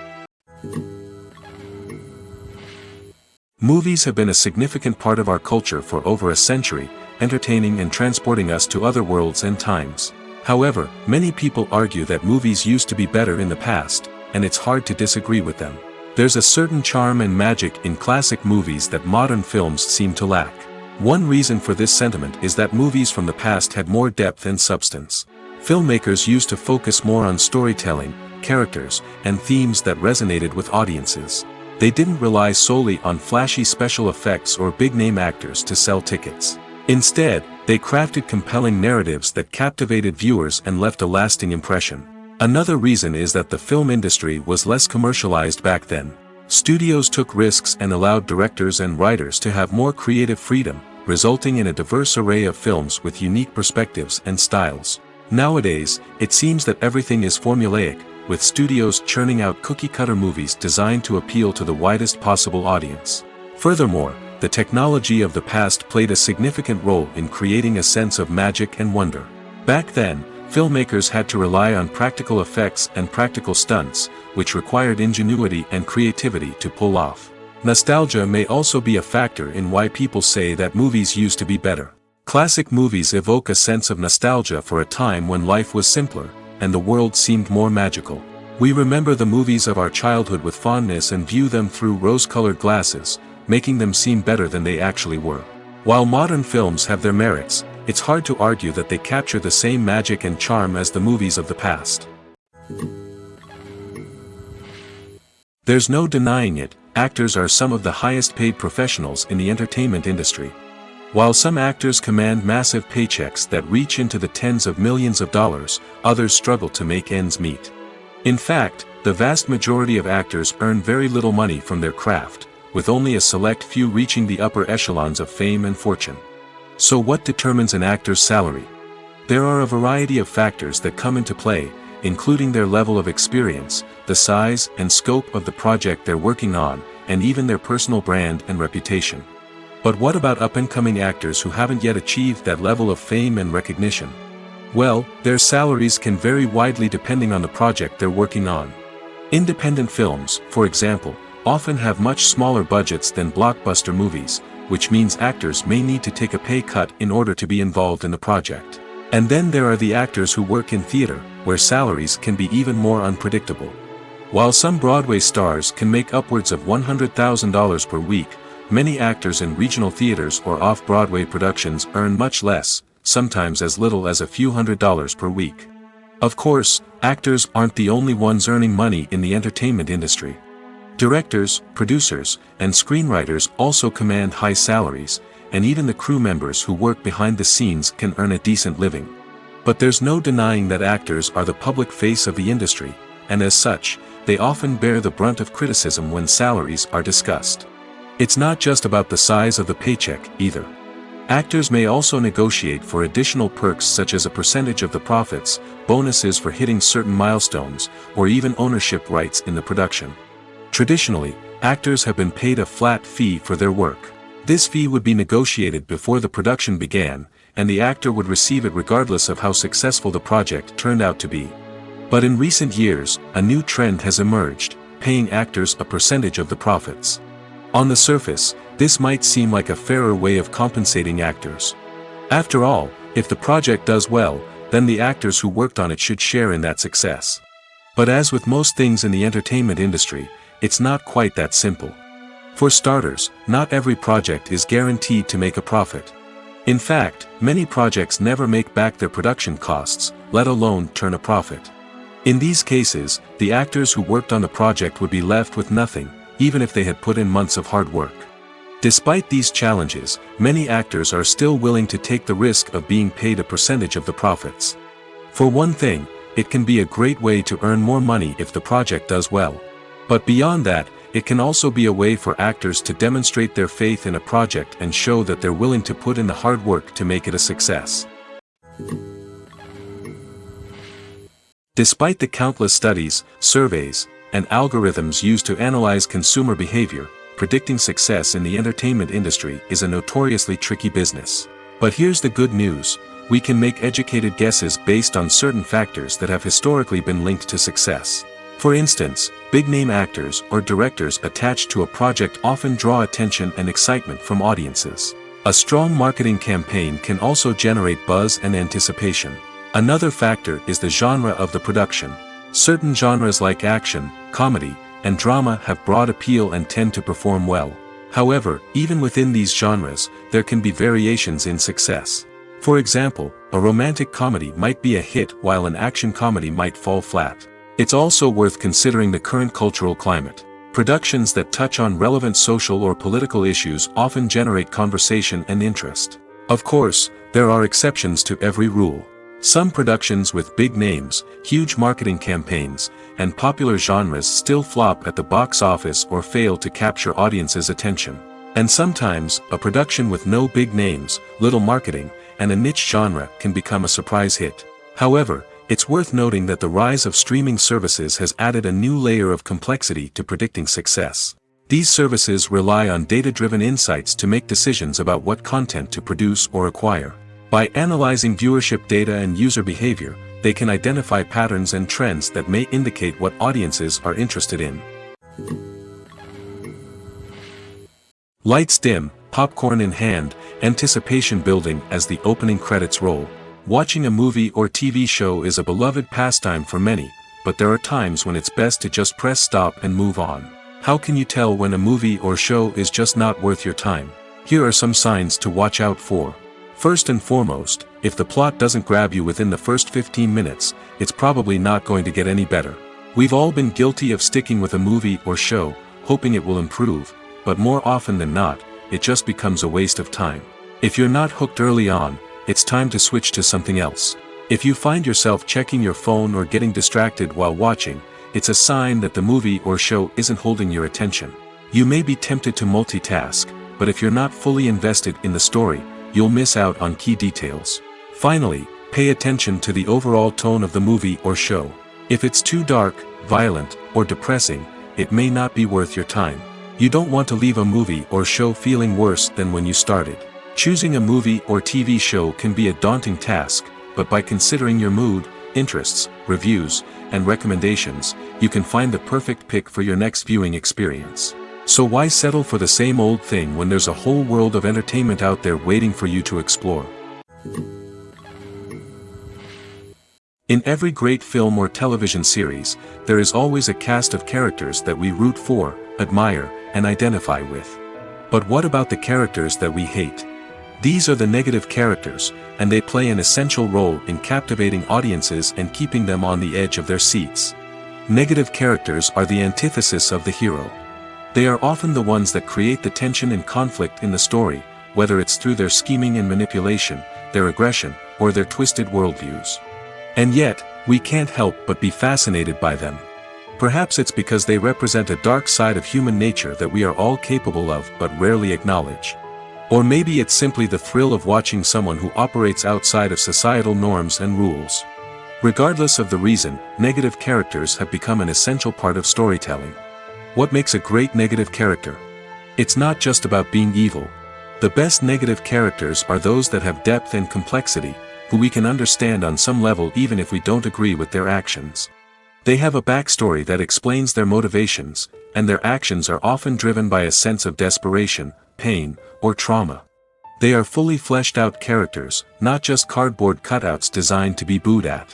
Movies have been a significant part of our culture for over a century, entertaining and transporting us to other worlds and times. However, many people argue that movies used to be better in the past, and it's hard to disagree with them. There's a certain charm and magic in classic movies that modern films seem to lack. One reason for this sentiment is that movies from the past had more depth and substance. Filmmakers used to focus more on storytelling, characters, and themes that resonated with audiences. They didn't rely solely on flashy special effects or big-name actors to sell tickets. Instead, they crafted compelling narratives that captivated viewers and left a lasting impression. Another reason is that the film industry was less commercialized back then. Studios took risks and allowed directors and writers to have more creative freedom, resulting in a diverse array of films with unique perspectives and styles. Nowadays, it seems that everything is formulaic, with studios churning out cookie-cutter movies designed to appeal to the widest possible audience. Furthermore, the technology of the past played a significant role in creating a sense of magic and wonder. Back then, filmmakers had to rely on practical effects and practical stunts, which required ingenuity and creativity to pull off. Nostalgia may also be a factor in why people say that movies used to be better. Classic movies evoke a sense of nostalgia for a time when life was simpler, and the world seemed more magical. We remember the movies of our childhood with fondness and view them through rose-colored glasses, making them seem better than they actually were. While modern films have their merits, it's hard to argue that they capture the same magic and charm as the movies of the past. There's no denying it, actors are some of the highest-paid professionals in the entertainment industry. While some actors command massive paychecks that reach into the tens of millions of dollars, others struggle to make ends meet. In fact, the vast majority of actors earn very little money from their craft, with only a select few reaching the upper echelons of fame and fortune. So what determines an actor's salary? There are a variety of factors that come into play, including their level of experience, the size and scope of the project they're working on, and even their personal brand and reputation. But what about up-and-coming actors who haven't yet achieved that level of fame and recognition? Well, their salaries can vary widely depending on the project they're working on. Independent films, for example, often have much smaller budgets than blockbuster movies, which means actors may need to take a pay cut in order to be involved in the project. And then there are the actors who work in theater, where salaries can be even more unpredictable. While some Broadway stars can make upwards of $100,000 per week, many actors in regional theaters or off-Broadway productions earn much less, sometimes as little as a few $100s per week. Of course, actors aren't the only ones earning money in the entertainment industry. Directors, producers, and screenwriters also command high salaries, and even the crew members who work behind the scenes can earn a decent living. But there's no denying that actors are the public face of the industry, and as such, they often bear the brunt of criticism when salaries are discussed. It's not just about the size of the paycheck, either. Actors may also negotiate for additional perks such as a percentage of the profits, bonuses for hitting certain milestones, or even ownership rights in the production. Traditionally, actors have been paid a flat fee for their work. This fee would be negotiated before the production began, and the actor would receive it regardless of how successful the project turned out to be. But in recent years, a new trend has emerged, paying actors a percentage of the profits. On the surface, this might seem like a fairer way of compensating actors. After all, if the project does well, then the actors who worked on it should share in that success. But as with most things in the entertainment industry, it's not quite that simple. For starters, not every project is guaranteed to make a profit. In fact, many projects never make back their production costs, let alone turn a profit. In these cases, the actors who worked on the project would be left with nothing, even if they had put in months of hard work. Despite these challenges, many actors are still willing to take the risk of being paid a percentage of the profits. For one thing, it can be a great way to earn more money if the project does well. But beyond that, it can also be a way for actors to demonstrate their faith in a project and show that they're willing to put in the hard work to make it a success. Despite the countless studies, surveys, and algorithms used to analyze consumer behavior, predicting success in the entertainment industry is a notoriously tricky business. But here's the good news: we can make educated guesses based on certain factors that have historically been linked to success. For instance, big-name actors or directors attached to a project often draw attention and excitement from audiences. A strong marketing campaign can also generate buzz and anticipation. Another factor is the genre of the production. Certain genres like action, comedy, and drama have broad appeal and tend to perform well. However, even within these genres, there can be variations in success. For example, a romantic comedy might be a hit while an action comedy might fall flat. It's also worth considering the current cultural climate. Productions that touch on relevant social or political issues often generate conversation and interest. Of course, there are exceptions to every rule. Some productions with big names, huge marketing campaigns, and popular genres still flop at the box office or fail to capture audiences' attention. And sometimes, a production with no big names, little marketing, and a niche genre can become a surprise hit. However, it's worth noting that the rise of streaming services has added a new layer of complexity to predicting success. These services rely on data-driven insights to make decisions about what content to produce or acquire. By analyzing viewership data and user behavior, they can identify patterns and trends that may indicate what audiences are interested in. Lights dim, popcorn in hand, anticipation building as the opening credits roll. Watching a movie or TV show is a beloved pastime for many, but there are times when it's best to just press stop and move on. How can you tell when a movie or show is just not worth your time? Here are some signs to watch out for. First and foremost, if the plot doesn't grab you within the first 15 minutes, it's probably not going to get any better. We've all been guilty of sticking with a movie or show, hoping it will improve, but more often than not, it just becomes a waste of time. If you're not hooked early on, it's time to switch to something else. If you find yourself checking your phone or getting distracted while watching, it's a sign that the movie or show isn't holding your attention. You may be tempted to multitask, but if you're not fully invested in the story, you'll miss out on key details. Finally, pay attention to the overall tone of the movie or show. If it's too dark, violent, or depressing, it may not be worth your time. You don't want to leave a movie or show feeling worse than when you started. Choosing a movie or TV show can be a daunting task, but by considering your mood, interests, reviews, and recommendations, you can find the perfect pick for your next viewing experience. So why settle for the same old thing when there's a whole world of entertainment out there waiting for you to explore? In every great film or television series, there is always a cast of characters that we root for, admire, and identify with. But what about the characters that we hate? These are the negative characters, and they play an essential role in captivating audiences and keeping them on the edge of their seats. Negative characters are the antithesis of the hero. They are often the ones that create the tension and conflict in the story, whether it's through their scheming and manipulation, their aggression, or their twisted worldviews. And yet, we can't help but be fascinated by them. Perhaps it's because they represent a dark side of human nature that we are all capable of but rarely acknowledge. Or maybe it's simply the thrill of watching someone who operates outside of societal norms and rules. Regardless of the reason, negative characters have become an essential part of storytelling. What makes a great negative character? It's not just about being evil. The best negative characters are those that have depth and complexity, who we can understand on some level even if we don't agree with their actions. They have a backstory that explains their motivations, and their actions are often driven by a sense of desperation, pain, or trauma. They are fully fleshed out characters, not just cardboard cutouts designed to be booed at.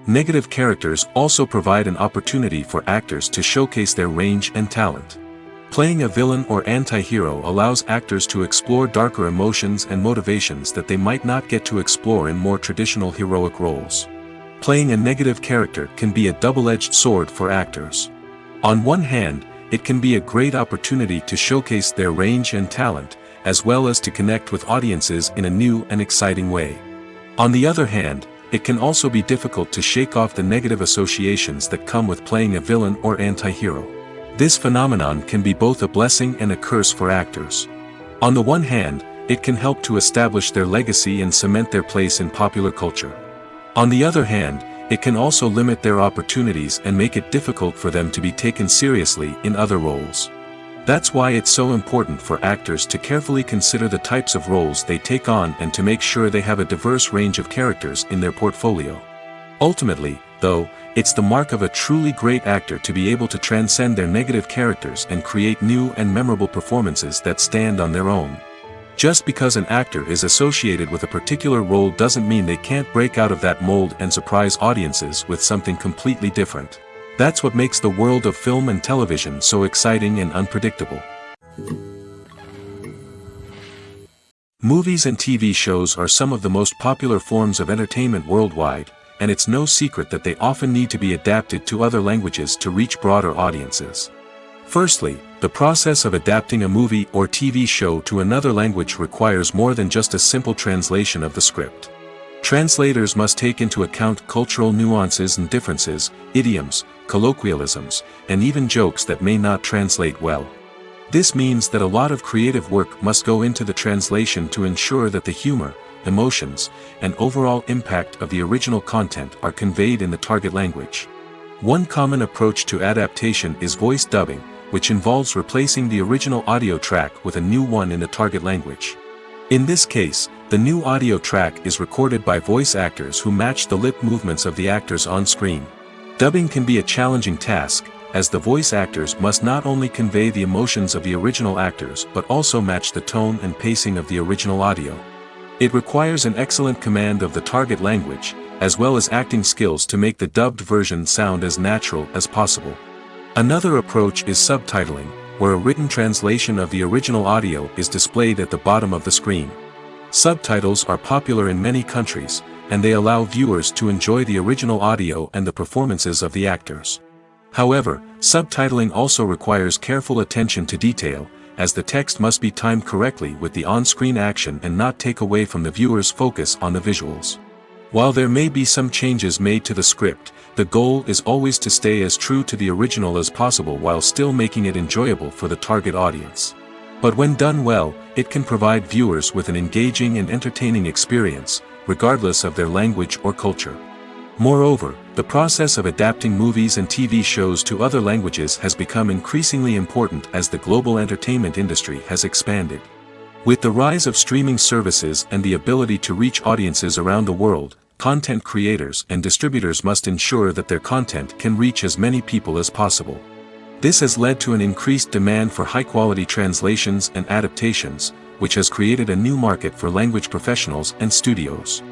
Negative characters also provide an opportunity for actors to showcase their range and talent. Playing a villain or anti-hero allows actors to explore darker emotions and motivations that they might not get to explore in more traditional heroic roles. Playing a negative character can be a double-edged sword for actors. On one hand, it can be a great opportunity to showcase their range and talent, as well as to connect with audiences in a new and exciting way. On the other hand, it can also be difficult to shake off the negative associations that come with playing a villain or anti-hero. This phenomenon can be both a blessing and a curse for actors. On the one hand, it can help to establish their legacy and cement their place in popular culture. On the other hand, it can also limit their opportunities and make it difficult for them to be taken seriously in other roles. That's why it's so important for actors to carefully consider the types of roles they take on and to make sure they have a diverse range of characters in their portfolio. Ultimately, though, it's the mark of a truly great actor to be able to transcend their negative characters and create new and memorable performances that stand on their own. Just because an actor is associated with a particular role doesn't mean they can't break out of that mold and surprise audiences with something completely different. That's what makes the world of film and television so exciting and unpredictable. Movies and TV shows are some of the most popular forms of entertainment worldwide, and it's no secret that they often need to be adapted to other languages to reach broader audiences. Firstly, the process of adapting a movie or TV show to another language requires more than just a simple translation of the script. Translators must take into account cultural nuances and differences, idioms, colloquialisms, and even jokes that may not translate well. This means that a lot of creative work must go into the translation to ensure that the humor, emotions, and overall impact of the original content are conveyed in the target language. One common approach to adaptation is voice dubbing, which involves replacing the original audio track with a new one in the target language. In this case, the new audio track is recorded by voice actors who match the lip movements of the actors on screen. Dubbing can be a challenging task, as the voice actors must not only convey the emotions of the original actors but also match the tone and pacing of the original audio. It requires an excellent command of the target language, as well as acting skills to make the dubbed version sound as natural as possible. Another approach is subtitling, where a written translation of the original audio is displayed at the bottom of the screen. Subtitles are popular in many countries, and they allow viewers to enjoy the original audio and the performances of the actors. However, subtitling also requires careful attention to detail, as the text must be timed correctly with the on-screen action and not take away from the viewer's focus on the visuals. While there may be some changes made to the script, the goal is always to stay as true to the original as possible while still making it enjoyable for the target audience. But when done well, it can provide viewers with an engaging and entertaining experience, regardless of their language or culture. Moreover, the process of adapting movies and TV shows to other languages has become increasingly important as the global entertainment industry has expanded. With the rise of streaming services and the ability to reach audiences around the world, content creators and distributors must ensure that their content can reach as many people as possible. This has led to an increased demand for high-quality translations and adaptations, which has created a new market for language professionals and studios.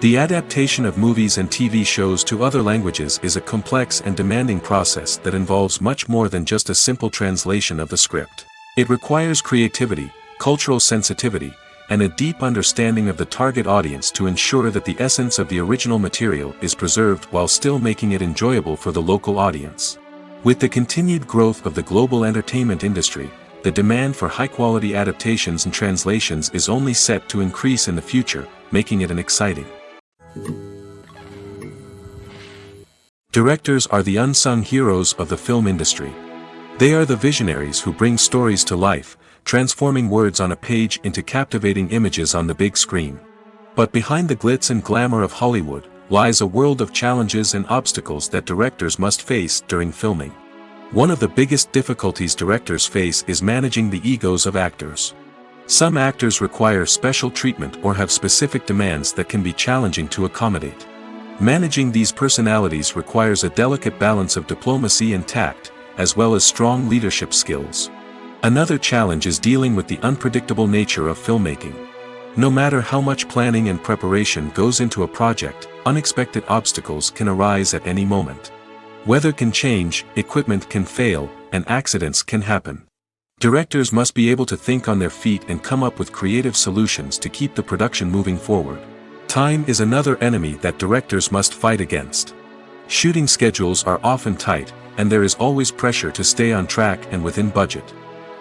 The adaptation of movies and TV shows to other languages is a complex and demanding process that involves much more than just a simple translation of the script. It requires creativity, cultural sensitivity, and a deep understanding of the target audience to ensure that the essence of the original material is preserved while still making it enjoyable for the local audience. With the continued growth of the global entertainment industry, the demand for high-quality adaptations and translations is only set to increase in the future, making it an exciting. Directors are the unsung heroes of the film industry. They are the visionaries who bring stories to life, transforming words on a page into captivating images on the big screen. But behind the glitz and glamour of Hollywood, lies a world of challenges and obstacles that directors must face during filming. One of the biggest difficulties directors face is managing the egos of actors. Some actors require special treatment or have specific demands that can be challenging to accommodate. Managing these personalities requires a delicate balance of diplomacy and tact, as well as strong leadership skills. Another challenge is dealing with the unpredictable nature of filmmaking. No matter how much planning and preparation goes into a project, unexpected obstacles can arise at any moment. Weather can change, equipment can fail, and accidents can happen. Directors must be able to think on their feet and come up with creative solutions to keep the production moving forward. Time is another enemy that directors must fight against. Shooting schedules are often tight, and there is always pressure to stay on track and within budget.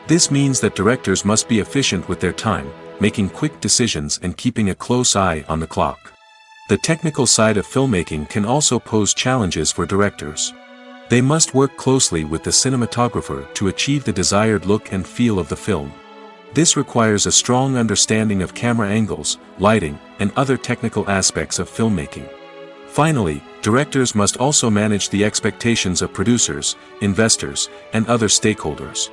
This means that directors must be efficient with their time, making quick decisions and keeping a close eye on the clock. The technical side of filmmaking can also pose challenges for directors. They must work closely with the cinematographer to achieve the desired look and feel of the film. This requires a strong understanding of camera angles, lighting, and other technical aspects of filmmaking. Finally, directors must also manage the expectations of producers, investors, and other stakeholders.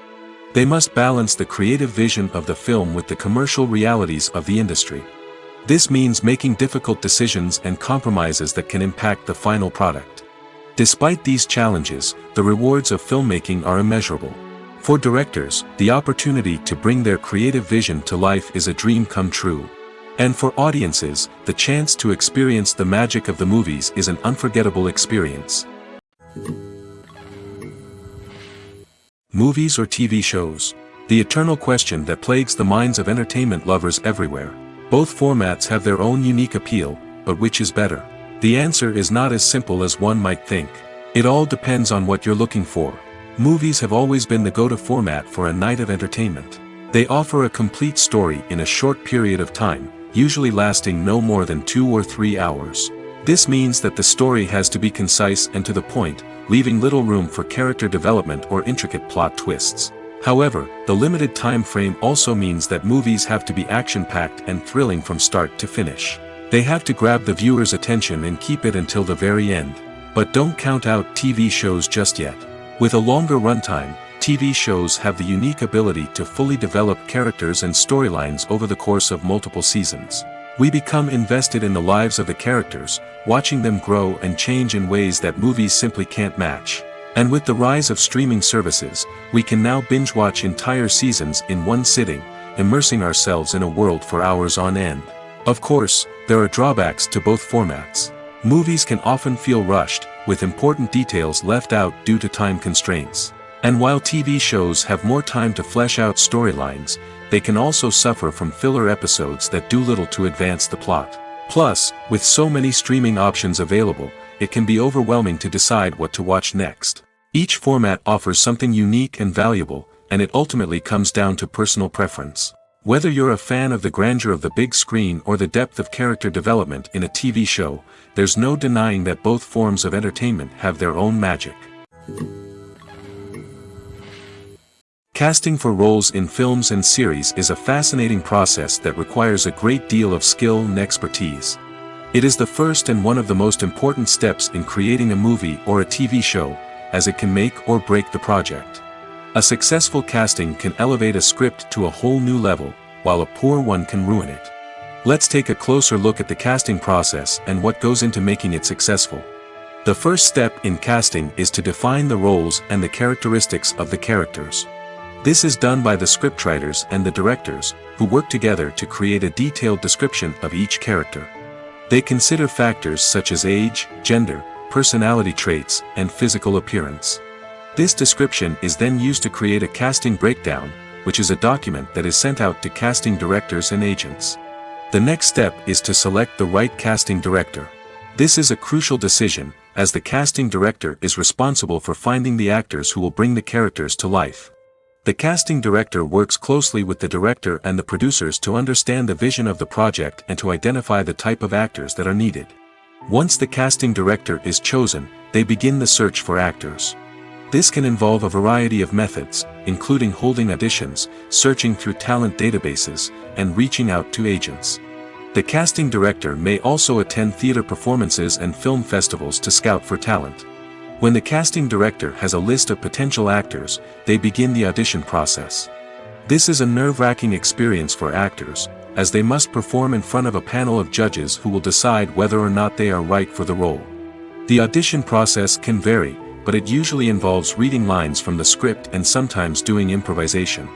They must balance the creative vision of the film with the commercial realities of the industry. This means making difficult decisions and compromises that can impact the final product. Despite these challenges, the rewards of filmmaking are immeasurable. For directors, the opportunity to bring their creative vision to life is a dream come true. And for audiences, the chance to experience the magic of the movies is an unforgettable experience. Movies or TV shows? The eternal question that plagues the minds of entertainment lovers everywhere. Both formats have their own unique appeal, but which is better? The answer is not as simple as one might think. It all depends on what you're looking for. Movies have always been the go-to format for a night of entertainment. They offer a complete story in a short period of time, usually lasting no more than 2 or 3 hours. This means that the story has to be concise and to the point, leaving little room for character development or intricate plot twists. However, the limited time frame also means that movies have to be action-packed and thrilling from start to finish. They have to grab the viewer's attention and keep it until the very end. But don't count out TV shows just yet. With a longer runtime, TV shows have the unique ability to fully develop characters and storylines over the course of multiple seasons. We become invested in the lives of the characters, watching them grow and change in ways that movies simply can't match. And with the rise of streaming services, we can now binge-watch entire seasons in one sitting, immersing ourselves in a world for hours on end. Of course, there are drawbacks to both formats. Movies can often feel rushed, with important details left out due to time constraints. And while TV shows have more time to flesh out storylines, they can also suffer from filler episodes that do little to advance the plot. Plus, with so many streaming options available, it can be overwhelming to decide what to watch next. Each format offers something unique and valuable, and it ultimately comes down to personal preference. Whether you're a fan of the grandeur of the big screen or the depth of character development in a TV show, there's no denying that both forms of entertainment have their own magic. Casting for roles in films and series is a fascinating process that requires a great deal of skill and expertise. It is the first and one of the most important steps in creating a movie or a TV show, as it can make or break the project. A successful casting can elevate a script to a whole new level, while a poor one can ruin it. Let's take a closer look at the casting process and what goes into making it successful. The first step in casting is to define the roles and the characteristics of the characters. This is done by the scriptwriters and the directors, who work together to create a detailed description of each character. They consider factors such as age, gender, personality traits, and physical appearance. This description is then used to create a casting breakdown, which is a document that is sent out to casting directors and agents. The next step is to select the right casting director. This is a crucial decision, as the casting director is responsible for finding the actors who will bring the characters to life. The casting director works closely with the director and the producers to understand the vision of the project and to identify the type of actors that are needed. Once the casting director is chosen, they begin the search for actors. This can involve a variety of methods, including holding auditions, searching through talent databases, and reaching out to agents. The casting director may also attend theater performances and film festivals to scout for talent. When the casting director has a list of potential actors, they begin the audition process. This is a nerve-wracking experience for actors, as they must perform in front of a panel of judges who will decide whether or not they are right for the role. The audition process can vary, but it usually involves reading lines from the script and sometimes doing improvisation.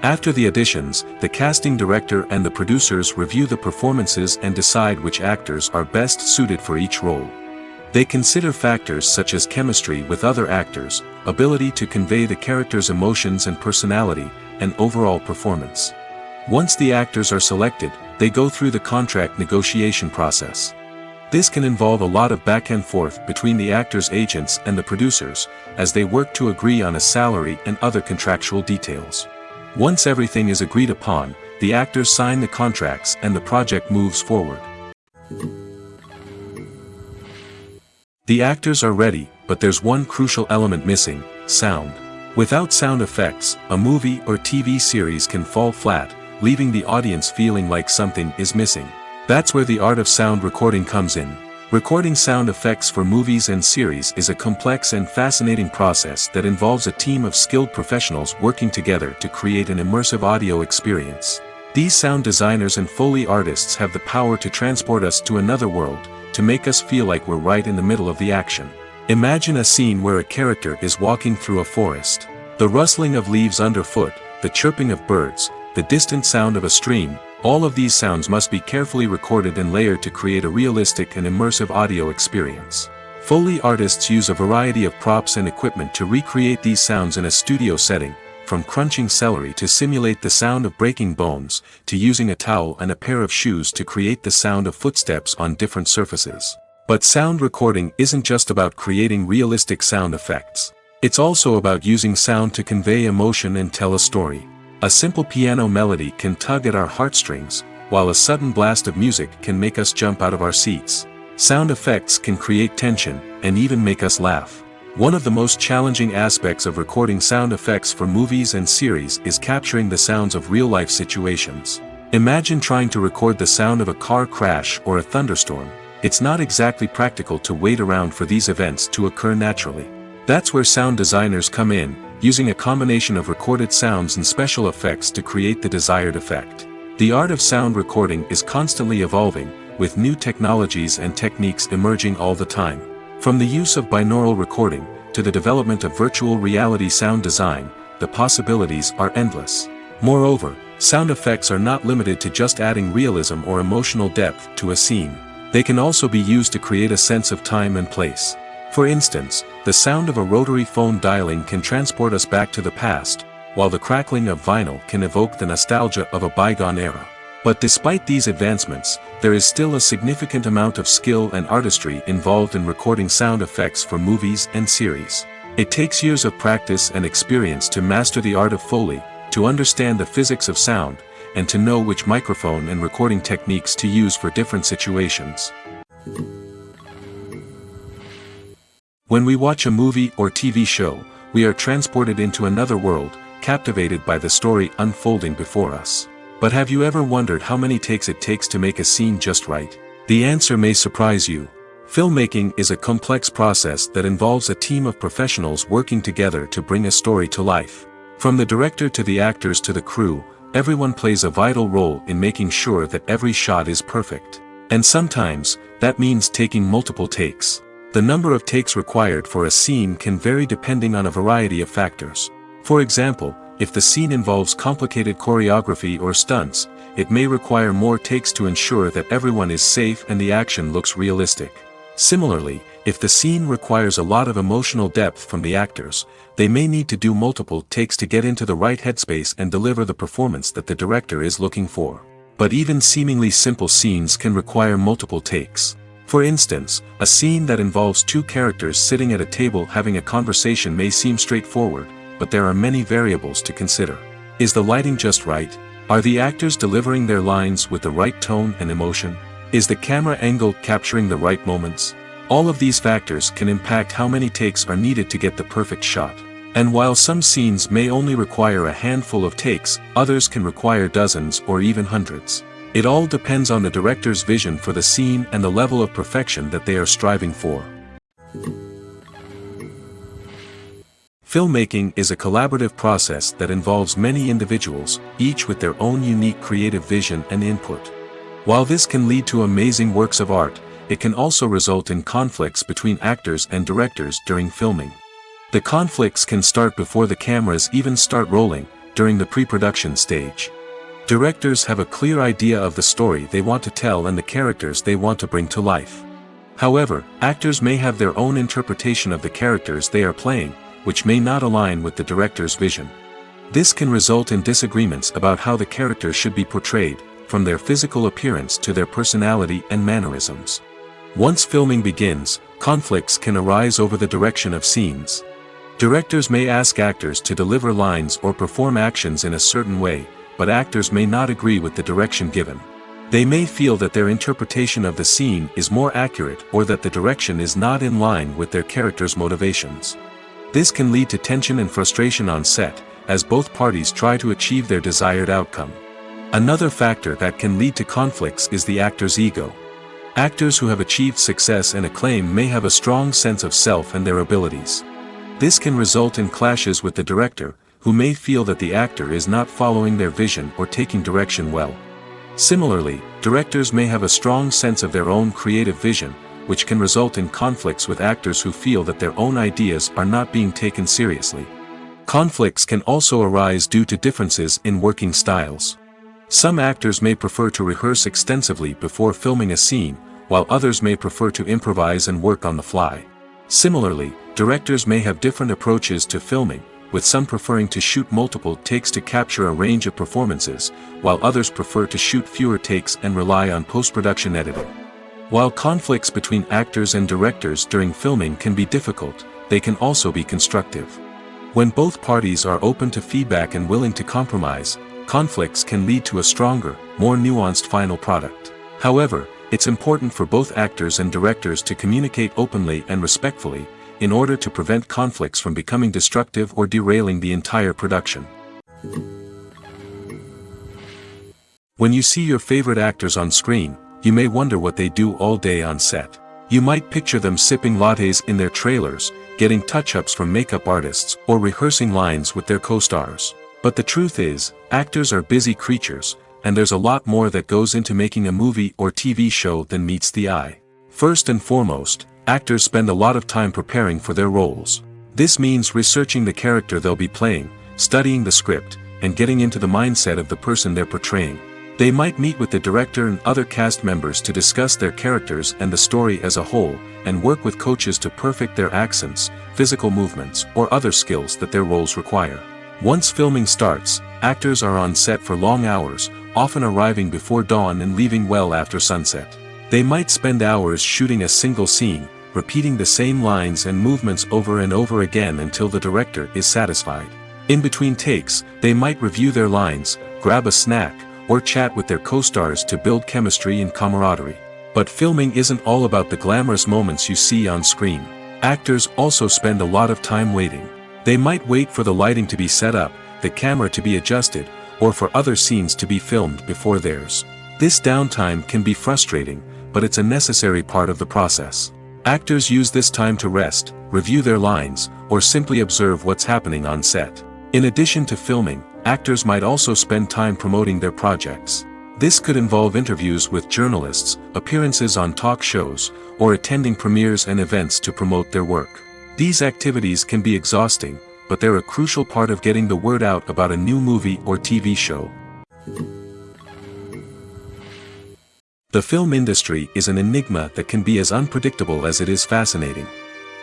After the auditions, the casting director and the producers review the performances and decide which actors are best suited for each role. They consider factors such as chemistry with other actors, ability to convey the character's emotions and personality, and overall performance. Once the actors are selected, they go through the contract negotiation process. This can involve a lot of back and forth between the actors' agents and the producers, as they work to agree on a salary and other contractual details. Once everything is agreed upon, the actors sign the contracts and the project moves forward. The actors are ready, but there's one crucial element missing: sound. Without sound effects, a movie or TV series can fall flat, leaving the audience feeling like something is missing. That's where the art of sound recording comes in. Recording sound effects for movies and series is a complex and fascinating process that involves a team of skilled professionals working together to create an immersive audio experience. These sound designers and Foley artists have the power to transport us to another world, to make us feel like we're right in the middle of the action. Imagine a scene where a character is walking through a forest. The rustling of leaves underfoot, the chirping of birds, the distant sound of a stream, all of these sounds must be carefully recorded and layered to create a realistic and immersive audio experience. Foley artists use a variety of props and equipment to recreate these sounds in a studio setting, from crunching celery to simulate the sound of breaking bones, to using a towel and a pair of shoes to create the sound of footsteps on different surfaces. But sound recording isn't just about creating realistic sound effects. It's also about using sound to convey emotion and tell a story. A simple piano melody can tug at our heartstrings, while a sudden blast of music can make us jump out of our seats. Sound effects can create tension, and even make us laugh. One of the most challenging aspects of recording sound effects for movies and series is capturing the sounds of real-life situations. Imagine trying to record the sound of a car crash or a thunderstorm. It's not exactly practical to wait around for these events to occur naturally. That's where sound designers come in, using a combination of recorded sounds and special effects to create the desired effect. The art of sound recording is constantly evolving, with new technologies and techniques emerging all the time. From the use of binaural recording, to the development of virtual reality sound design, the possibilities are endless. Moreover, sound effects are not limited to just adding realism or emotional depth to a scene. They can also be used to create a sense of time and place. For instance, the sound of a rotary phone dialing can transport us back to the past, while the crackling of vinyl can evoke the nostalgia of a bygone era. But despite these advancements, there is still a significant amount of skill and artistry involved in recording sound effects for movies and series. It takes years of practice and experience to master the art of Foley, to understand the physics of sound, and to know which microphone and recording techniques to use for different situations. When we watch a movie or TV show, we are transported into another world, captivated by the story unfolding before us. But have you ever wondered how many takes it takes to make a scene just right? The answer may surprise you. Filmmaking is a complex process that involves a team of professionals working together to bring a story to life. From the director to the actors to the crew, everyone plays a vital role in making sure that every shot is perfect. And sometimes, that means taking multiple takes. The number of takes required for a scene can vary depending on a variety of factors. For example, if the scene involves complicated choreography or stunts, it may require more takes to ensure that everyone is safe and the action looks realistic. Similarly, if the scene requires a lot of emotional depth from the actors, they may need to do multiple takes to get into the right headspace and deliver the performance that the director is looking for. But even seemingly simple scenes can require multiple takes. For instance, a scene that involves two characters sitting at a table having a conversation may seem straightforward, but there are many variables to consider. Is the lighting just right? Are the actors delivering their lines with the right tone and emotion? Is the camera angle capturing the right moments? All of these factors can impact how many takes are needed to get the perfect shot. And while some scenes may only require a handful of takes, others can require dozens or even hundreds. It all depends on the director's vision for the scene and the level of perfection that they are striving for. Filmmaking is a collaborative process that involves many individuals, each with their own unique creative vision and input. While this can lead to amazing works of art, it can also result in conflicts between actors and directors during filming. The conflicts can start before the cameras even start rolling, during the pre-production stage. Directors have a clear idea of the story they want to tell and the characters they want to bring to life. However, actors may have their own interpretation of the characters they are playing, which may not align with the director's vision. This can result in disagreements about how the characters should be portrayed, from their physical appearance to their personality and mannerisms. Once filming begins, conflicts can arise over the direction of scenes. Directors may ask actors to deliver lines or perform actions in a certain way, but actors may not agree with the direction given. They may feel that their interpretation of the scene is more accurate or that the direction is not in line with their character's motivations. This can lead to tension and frustration on set, as both parties try to achieve their desired outcome. Another factor that can lead to conflicts is the actor's ego. Actors who have achieved success and acclaim may have a strong sense of self and their abilities. This can result in clashes with the director, who may feel that the actor is not following their vision or taking direction well. Similarly, directors may have a strong sense of their own creative vision, which can result in conflicts with actors who feel that their own ideas are not being taken seriously. Conflicts can also arise due to differences in working styles. Some actors may prefer to rehearse extensively before filming a scene, while others may prefer to improvise and work on the fly. Similarly, directors may have different approaches to filming, with some preferring to shoot multiple takes to capture a range of performances, while others prefer to shoot fewer takes and rely on post-production editing. While conflicts between actors and directors during filming can be difficult, they can also be constructive. When both parties are open to feedback and willing to compromise, conflicts can lead to a stronger, more nuanced final product. However, it's important for both actors and directors to communicate openly and respectfully, in order to prevent conflicts from becoming destructive or derailing the entire production. When you see your favorite actors on screen, you may wonder what they do all day on set. You might picture them sipping lattes in their trailers, getting touch-ups from makeup artists, or rehearsing lines with their co-stars. But the truth is, actors are busy creatures, and there's a lot more that goes into making a movie or TV show than meets the eye. First and foremost, actors spend a lot of time preparing for their roles. This means researching the character they'll be playing, studying the script, and getting into the mindset of the person they're portraying. They might meet with the director and other cast members to discuss their characters and the story as a whole, and work with coaches to perfect their accents, physical movements, or other skills that their roles require. Once filming starts, actors are on set for long hours, often arriving before dawn and leaving well after sunset. They might spend hours shooting a single scene, repeating the same lines and movements over and over again until the director is satisfied. In between takes, they might review their lines, grab a snack, or chat with their co-stars to build chemistry and camaraderie. But filming isn't all about the glamorous moments you see on screen. Actors also spend a lot of time waiting. They might wait for the lighting to be set up, the camera to be adjusted, or for other scenes to be filmed before theirs. This downtime can be frustrating, but it's a necessary part of the process. Actors use this time to rest, review their lines, or simply observe what's happening on set. In addition to filming, actors might also spend time promoting their projects. This could involve interviews with journalists, appearances on talk shows, or attending premieres and events to promote their work. These activities can be exhausting, but they're a crucial part of getting the word out about a new movie or TV show. The film industry is an enigma that can be as unpredictable as it is fascinating.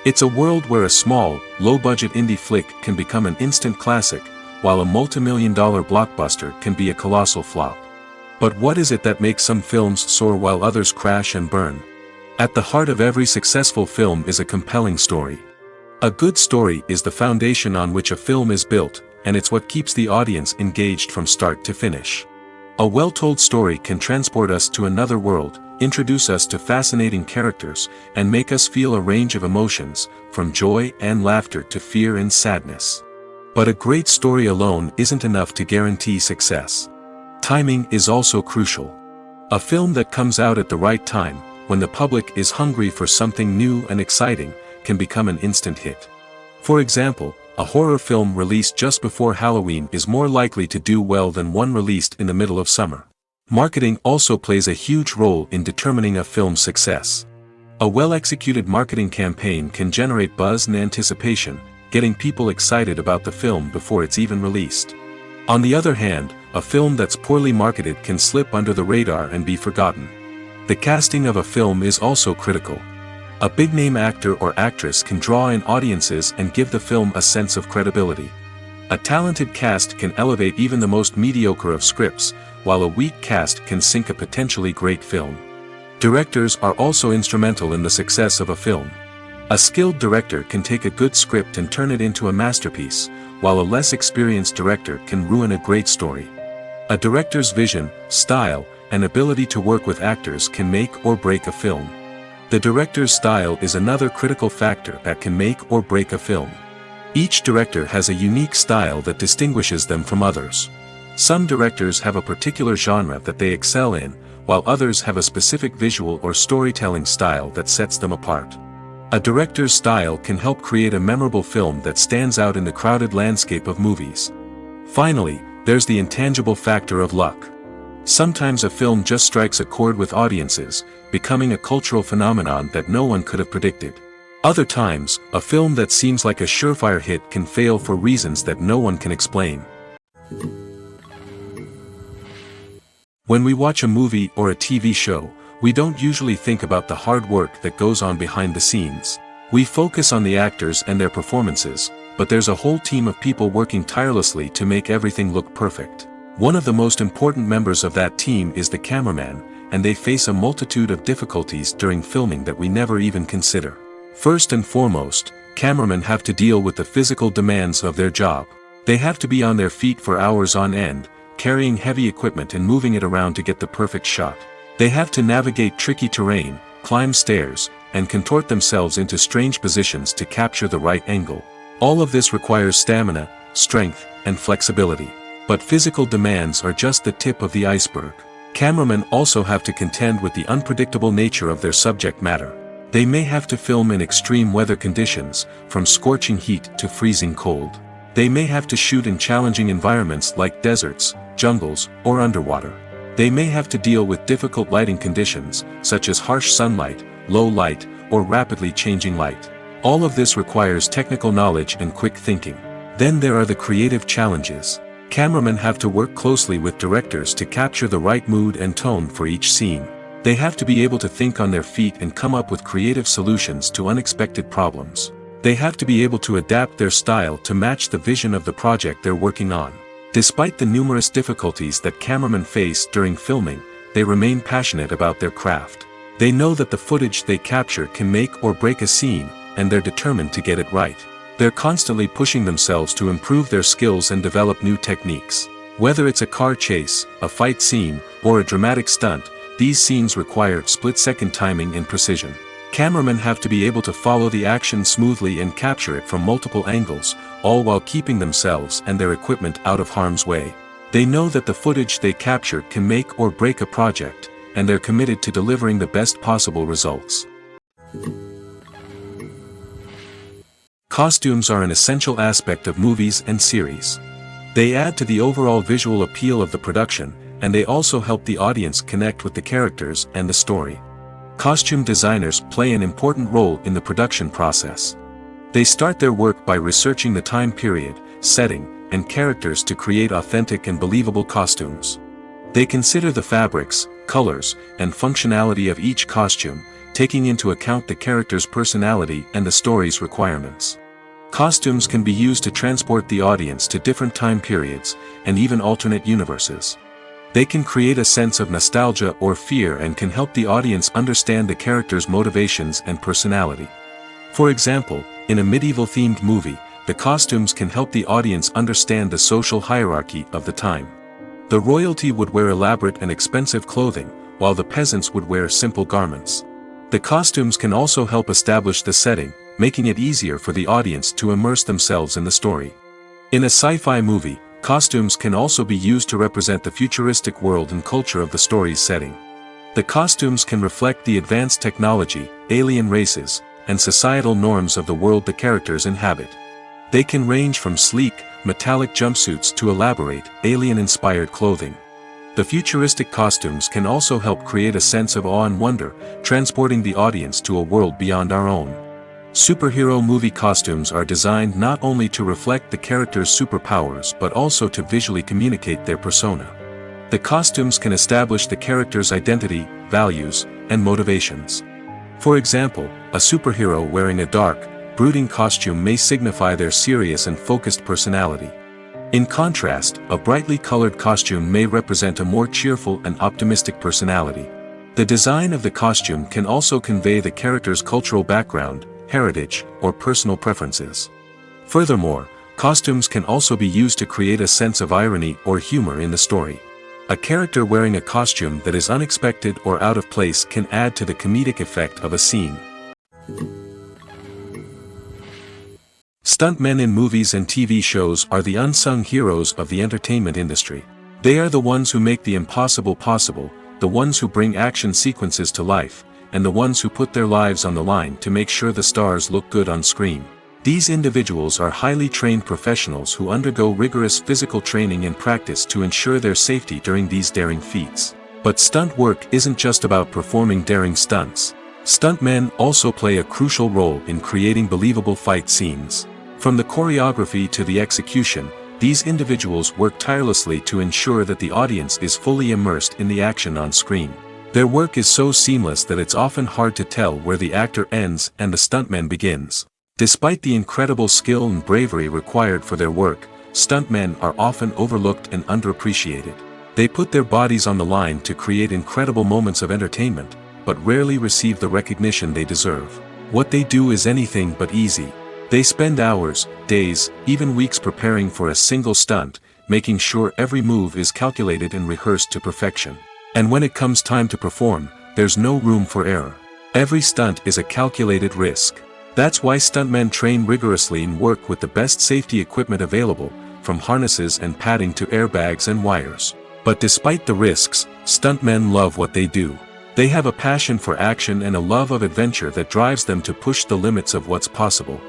It's a world where a small, low-budget indie flick can become an instant classic, while a multi-million-dollar blockbuster can be a colossal flop. But what is it that makes some films soar while others crash and burn? At the heart of every successful film is a compelling story. A good story is the foundation on which a film is built, and it's what keeps the audience engaged from start to finish. A well-told story can transport us to another world, introduce us to fascinating characters, and make us feel a range of emotions, from joy and laughter to fear and sadness. But a great story alone isn't enough to guarantee success. Timing is also crucial. A film that comes out at the right time, when the public is hungry for something new and exciting, can become an instant hit. For example, a horror film released just before Halloween is more likely to do well than one released in the middle of summer. Marketing also plays a huge role in determining a film's success. A well-executed marketing campaign can generate buzz and anticipation, getting people excited about the film before it's even released. On the other hand, a film that's poorly marketed can slip under the radar and be forgotten. The casting of a film is also critical. A big-name actor or actress can draw in audiences and give the film a sense of credibility. A talented cast can elevate even the most mediocre of scripts, while a weak cast can sink a potentially great film. Directors are also instrumental in the success of a film. A skilled director can take a good script and turn it into a masterpiece, while a less experienced director can ruin a great story. A director's vision, style, and ability to work with actors can make or break a film. The director's style is another critical factor that can make or break a film. Each director has a unique style that distinguishes them from others. Some directors have a particular genre that they excel in, while others have a specific visual or storytelling style that sets them apart. A director's style can help create a memorable film that stands out in the crowded landscape of movies. Finally, there's the intangible factor of luck. Sometimes a film just strikes a chord with audiences, becoming a cultural phenomenon that no one could have predicted. Other times, a film that seems like a surefire hit can fail for reasons that no one can explain. When we watch a movie or a TV show, we don't usually think about the hard work that goes on behind the scenes. We focus on the actors and their performances, but there's a whole team of people working tirelessly to make everything look perfect. One of the most important members of that team is the cameraman, and they face a multitude of difficulties during filming that we never even consider. First and foremost, cameramen have to deal with the physical demands of their job. They have to be on their feet for hours on end, carrying heavy equipment and moving it around to get the perfect shot. They have to navigate tricky terrain, climb stairs, and contort themselves into strange positions to capture the right angle. All of this requires stamina, strength, and flexibility. But physical demands are just the tip of the iceberg. Cameramen also have to contend with the unpredictable nature of their subject matter. They may have to film in extreme weather conditions, from scorching heat to freezing cold. They may have to shoot in challenging environments like deserts, jungles, or underwater. They may have to deal with difficult lighting conditions, such as harsh sunlight, low light, or rapidly changing light. All of this requires technical knowledge and quick thinking. Then there are the creative challenges. Cameramen have to work closely with directors to capture the right mood and tone for each scene. They have to be able to think on their feet and come up with creative solutions to unexpected problems. They have to be able to adapt their style to match the vision of the project they're working on. Despite the numerous difficulties that cameramen face during filming, they remain passionate about their craft. They know that the footage they capture can make or break a scene, and they're determined to get it right. They're constantly pushing themselves to improve their skills and develop new techniques. Whether it's a car chase, a fight scene, or a dramatic stunt, these scenes require split-second timing and precision. Cameramen have to be able to follow the action smoothly and capture it from multiple angles, all while keeping themselves and their equipment out of harm's way. They know that the footage they capture can make or break a project, and they're committed to delivering the best possible results. Costumes are an essential aspect of movies and series. They add to the overall visual appeal of the production, and they also help the audience connect with the characters and the story. Costume designers play an important role in the production process. They start their work by researching the time period, setting, and characters to create authentic and believable costumes. They consider the fabrics, colors, and functionality of each costume, taking into account the character's personality and the story's requirements. Costumes can be used to transport the audience to different time periods, and even alternate universes. They can create a sense of nostalgia or fear and can help the audience understand the character's motivations and personality. For example, in a medieval-themed movie, the costumes can help the audience understand the social hierarchy of the time. The royalty would wear elaborate and expensive clothing, while the peasants would wear simple garments. The costumes can also help establish the setting, making it easier for the audience to immerse themselves in the story. In a sci-fi movie, costumes can also be used to represent the futuristic world and culture of the story's setting. The costumes can reflect the advanced technology, alien races, and societal norms of the world the characters inhabit. They can range from sleek, metallic jumpsuits to elaborate, alien-inspired clothing. The futuristic costumes can also help create a sense of awe and wonder, transporting the audience to a world beyond our own. Superhero movie costumes are designed not only to reflect the character's superpowers but also to visually communicate their persona. The costumes can establish the character's identity, values, and motivations. For example, a superhero wearing a dark, brooding costume may signify their serious and focused personality. In contrast, a brightly colored costume may represent a more cheerful and optimistic personality. The design of the costume can also convey the character's cultural background, heritage, or personal preferences. Furthermore, costumes can also be used to create a sense of irony or humor in the story. A character wearing a costume that is unexpected or out of place can add to the comedic effect of a scene. Stuntmen in movies and TV shows are the unsung heroes of the entertainment industry. They are the ones who make the impossible possible, the ones who bring action sequences to life, and the ones who put their lives on the line to make sure the stars look good on screen. These individuals are highly trained professionals who undergo rigorous physical training and practice to ensure their safety during these daring feats. But stunt work isn't just about performing daring stunts. Stuntmen also play a crucial role in creating believable fight scenes. From the choreography to the execution, these individuals work tirelessly to ensure that the audience is fully immersed in the action on screen. Their work is so seamless that it's often hard to tell where the actor ends and the stuntman begins. Despite the incredible skill and bravery required for their work, stuntmen are often overlooked and underappreciated. They put their bodies on the line to create incredible moments of entertainment, but rarely receive the recognition they deserve. What they do is anything but easy. They spend hours, days, even weeks preparing for a single stunt, making sure every move is calculated and rehearsed to perfection. And when it comes time to perform, there's no room for error. Every stunt is a calculated risk. That's why stuntmen train rigorously and work with the best safety equipment available, from harnesses and padding to airbags and wires. But despite the risks, stuntmen love what they do. They have a passion for action and a love of adventure that drives them to push the limits of what's possible.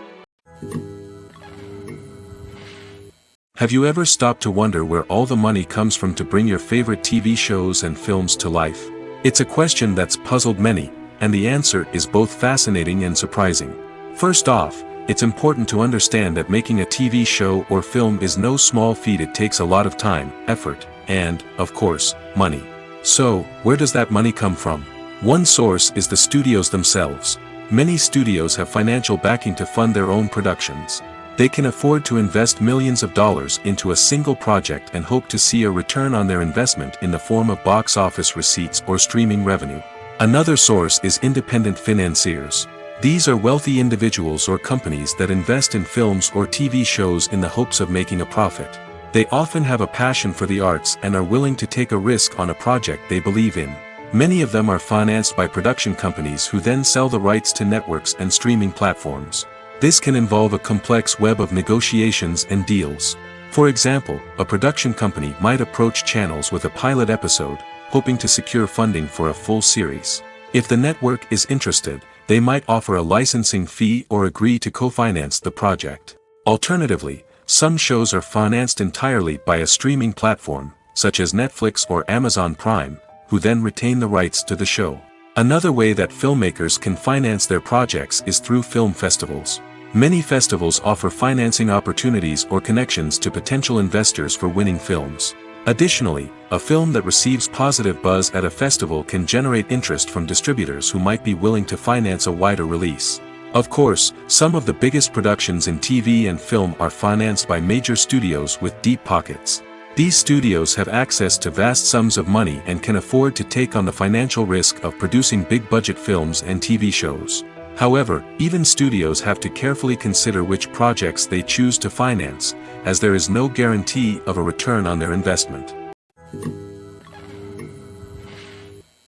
Have you ever stopped to wonder where all the money comes from to bring your favorite TV shows and films to life? It's a question that's puzzled many, and the answer is both fascinating and surprising. First off, it's important to understand that making a TV show or film is no small feat. It takes a lot of time, effort, and, of course, money. So, where does that money come from? One source is the studios themselves. Many studios have financial backing to fund their own productions. They can afford to invest millions of dollars into a single project and hope to see a return on their investment in the form of box office receipts or streaming revenue. Another source is independent financiers. These are wealthy individuals or companies that invest in films or TV shows in the hopes of making a profit. They often have a passion for the arts and are willing to take a risk on a project they believe in. Many of them are financed by production companies who then sell the rights to networks and streaming platforms. This can involve a complex web of negotiations and deals. For example, a production company might approach channels with a pilot episode, hoping to secure funding for a full series. If the network is interested, they might offer a licensing fee or agree to co-finance the project. Alternatively, some shows are financed entirely by a streaming platform, such as Netflix or Amazon Prime, who then retain the rights to the show. Another way that filmmakers can finance their projects is through film festivals. Many festivals offer financing opportunities or connections to potential investors for winning films. Additionally, a film that receives positive buzz at a festival can generate interest from distributors who might be willing to finance a wider release. Of course, some of the biggest productions in TV and film are financed by major studios with deep pockets. These studios have access to vast sums of money and can afford to take on the financial risk of producing big-budget films and TV shows. However, even studios have to carefully consider which projects they choose to finance, as there is no guarantee of a return on their investment.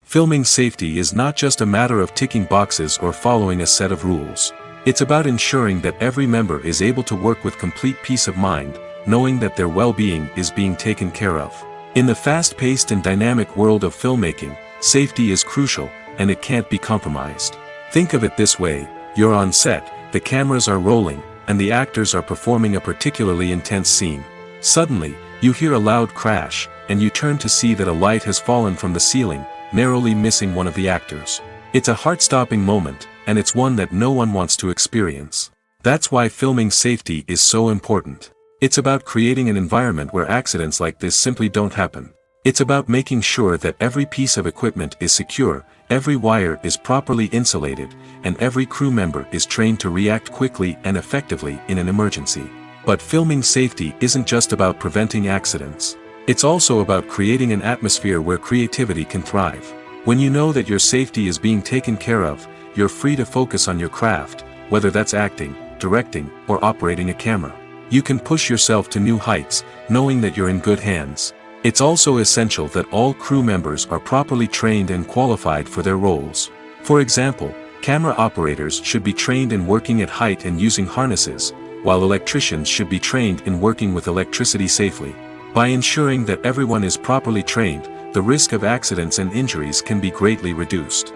Filming safety is not just a matter of ticking boxes or following a set of rules. It's about ensuring that every member is able to work with complete peace of mind, knowing that their well-being is being taken care of. In the fast-paced and dynamic world of filmmaking, safety is crucial, and it can't be compromised. Think of it this way: you're on set, the cameras are rolling, and the actors are performing a particularly intense scene. Suddenly, you hear a loud crash, and you turn to see that a light has fallen from the ceiling, narrowly missing one of the actors. It's a heart-stopping moment, and it's one that no one wants to experience. That's why filming safety is so important. It's about creating an environment where accidents like this simply don't happen. It's about making sure that every piece of equipment is secure, every wire is properly insulated, and every crew member is trained to react quickly and effectively in an emergency. But filming safety isn't just about preventing accidents. It's also about creating an atmosphere where creativity can thrive. When you know that your safety is being taken care of, you're free to focus on your craft, whether that's acting, directing, or operating a camera. You can push yourself to new heights, knowing that you're in good hands. It's also essential that all crew members are properly trained and qualified for their roles. For example, camera operators should be trained in working at height and using harnesses, while electricians should be trained in working with electricity safely. By ensuring that everyone is properly trained, the risk of accidents and injuries can be greatly reduced.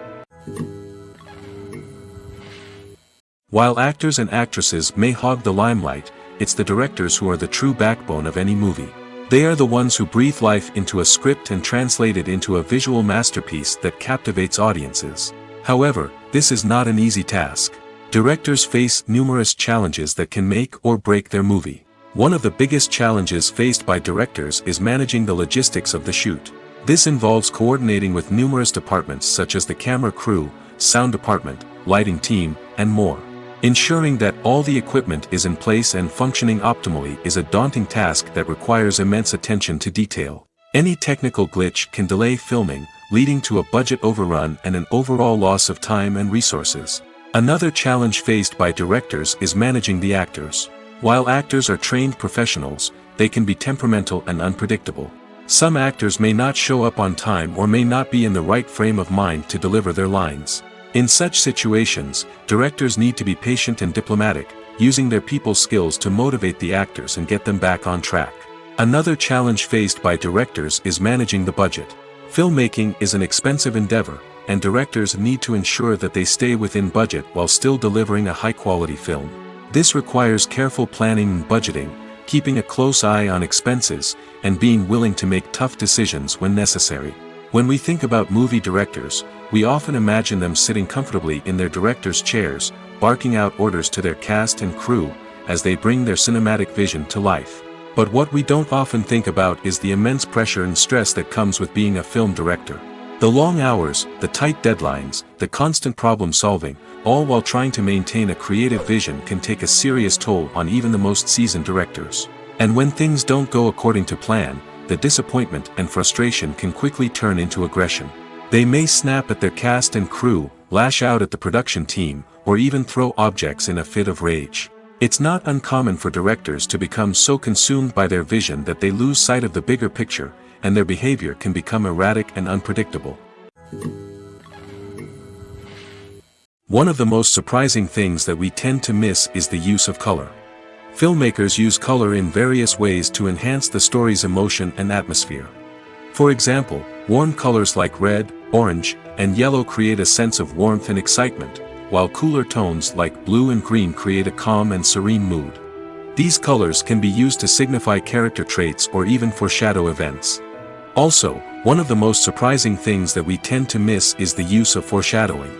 While actors and actresses may hog the limelight, it's the directors who are the true backbone of any movie. They are the ones who breathe life into a script and translate it into a visual masterpiece that captivates audiences. However, this is not an easy task. Directors face numerous challenges that can make or break their movie. One of the biggest challenges faced by directors is managing the logistics of the shoot. This involves coordinating with numerous departments such as the camera crew, sound department, lighting team, and more. Ensuring that all the equipment is in place and functioning optimally is a daunting task that requires immense attention to detail. Any technical glitch can delay filming, leading to a budget overrun and an overall loss of time and resources. Another challenge faced by directors is managing the actors. While actors are trained professionals, they can be temperamental and unpredictable. Some actors may not show up on time or may not be in the right frame of mind to deliver their lines. In such situations, directors need to be patient and diplomatic, using their people skills to motivate the actors and get them back on track. Another challenge faced by directors is managing the budget. Filmmaking is an expensive endeavor, and directors need to ensure that they stay within budget while still delivering a high-quality film. This requires careful planning and budgeting, keeping a close eye on expenses, and being willing to make tough decisions when necessary. When we think about movie directors, we often imagine them sitting comfortably in their director's chairs, barking out orders to their cast and crew, as they bring their cinematic vision to life. But what we don't often think about is the immense pressure and stress that comes with being a film director. The long hours, the tight deadlines, the constant problem solving, all while trying to maintain a creative vision can take a serious toll on even the most seasoned directors. And when things don't go according to plan, the disappointment and frustration can quickly turn into aggression. They may snap at their cast and crew, lash out at the production team, or even throw objects in a fit of rage. It's not uncommon for directors to become so consumed by their vision that they lose sight of the bigger picture, and their behavior can become erratic and unpredictable. One of the most surprising things that we tend to miss is the use of color. Filmmakers use color in various ways to enhance the story's emotion and atmosphere. For example, warm colors like red, orange, and yellow create a sense of warmth and excitement, while cooler tones like blue and green create a calm and serene mood. These colors can be used to signify character traits or even foreshadow events. Also, one of the most surprising things that we tend to miss is the use of foreshadowing.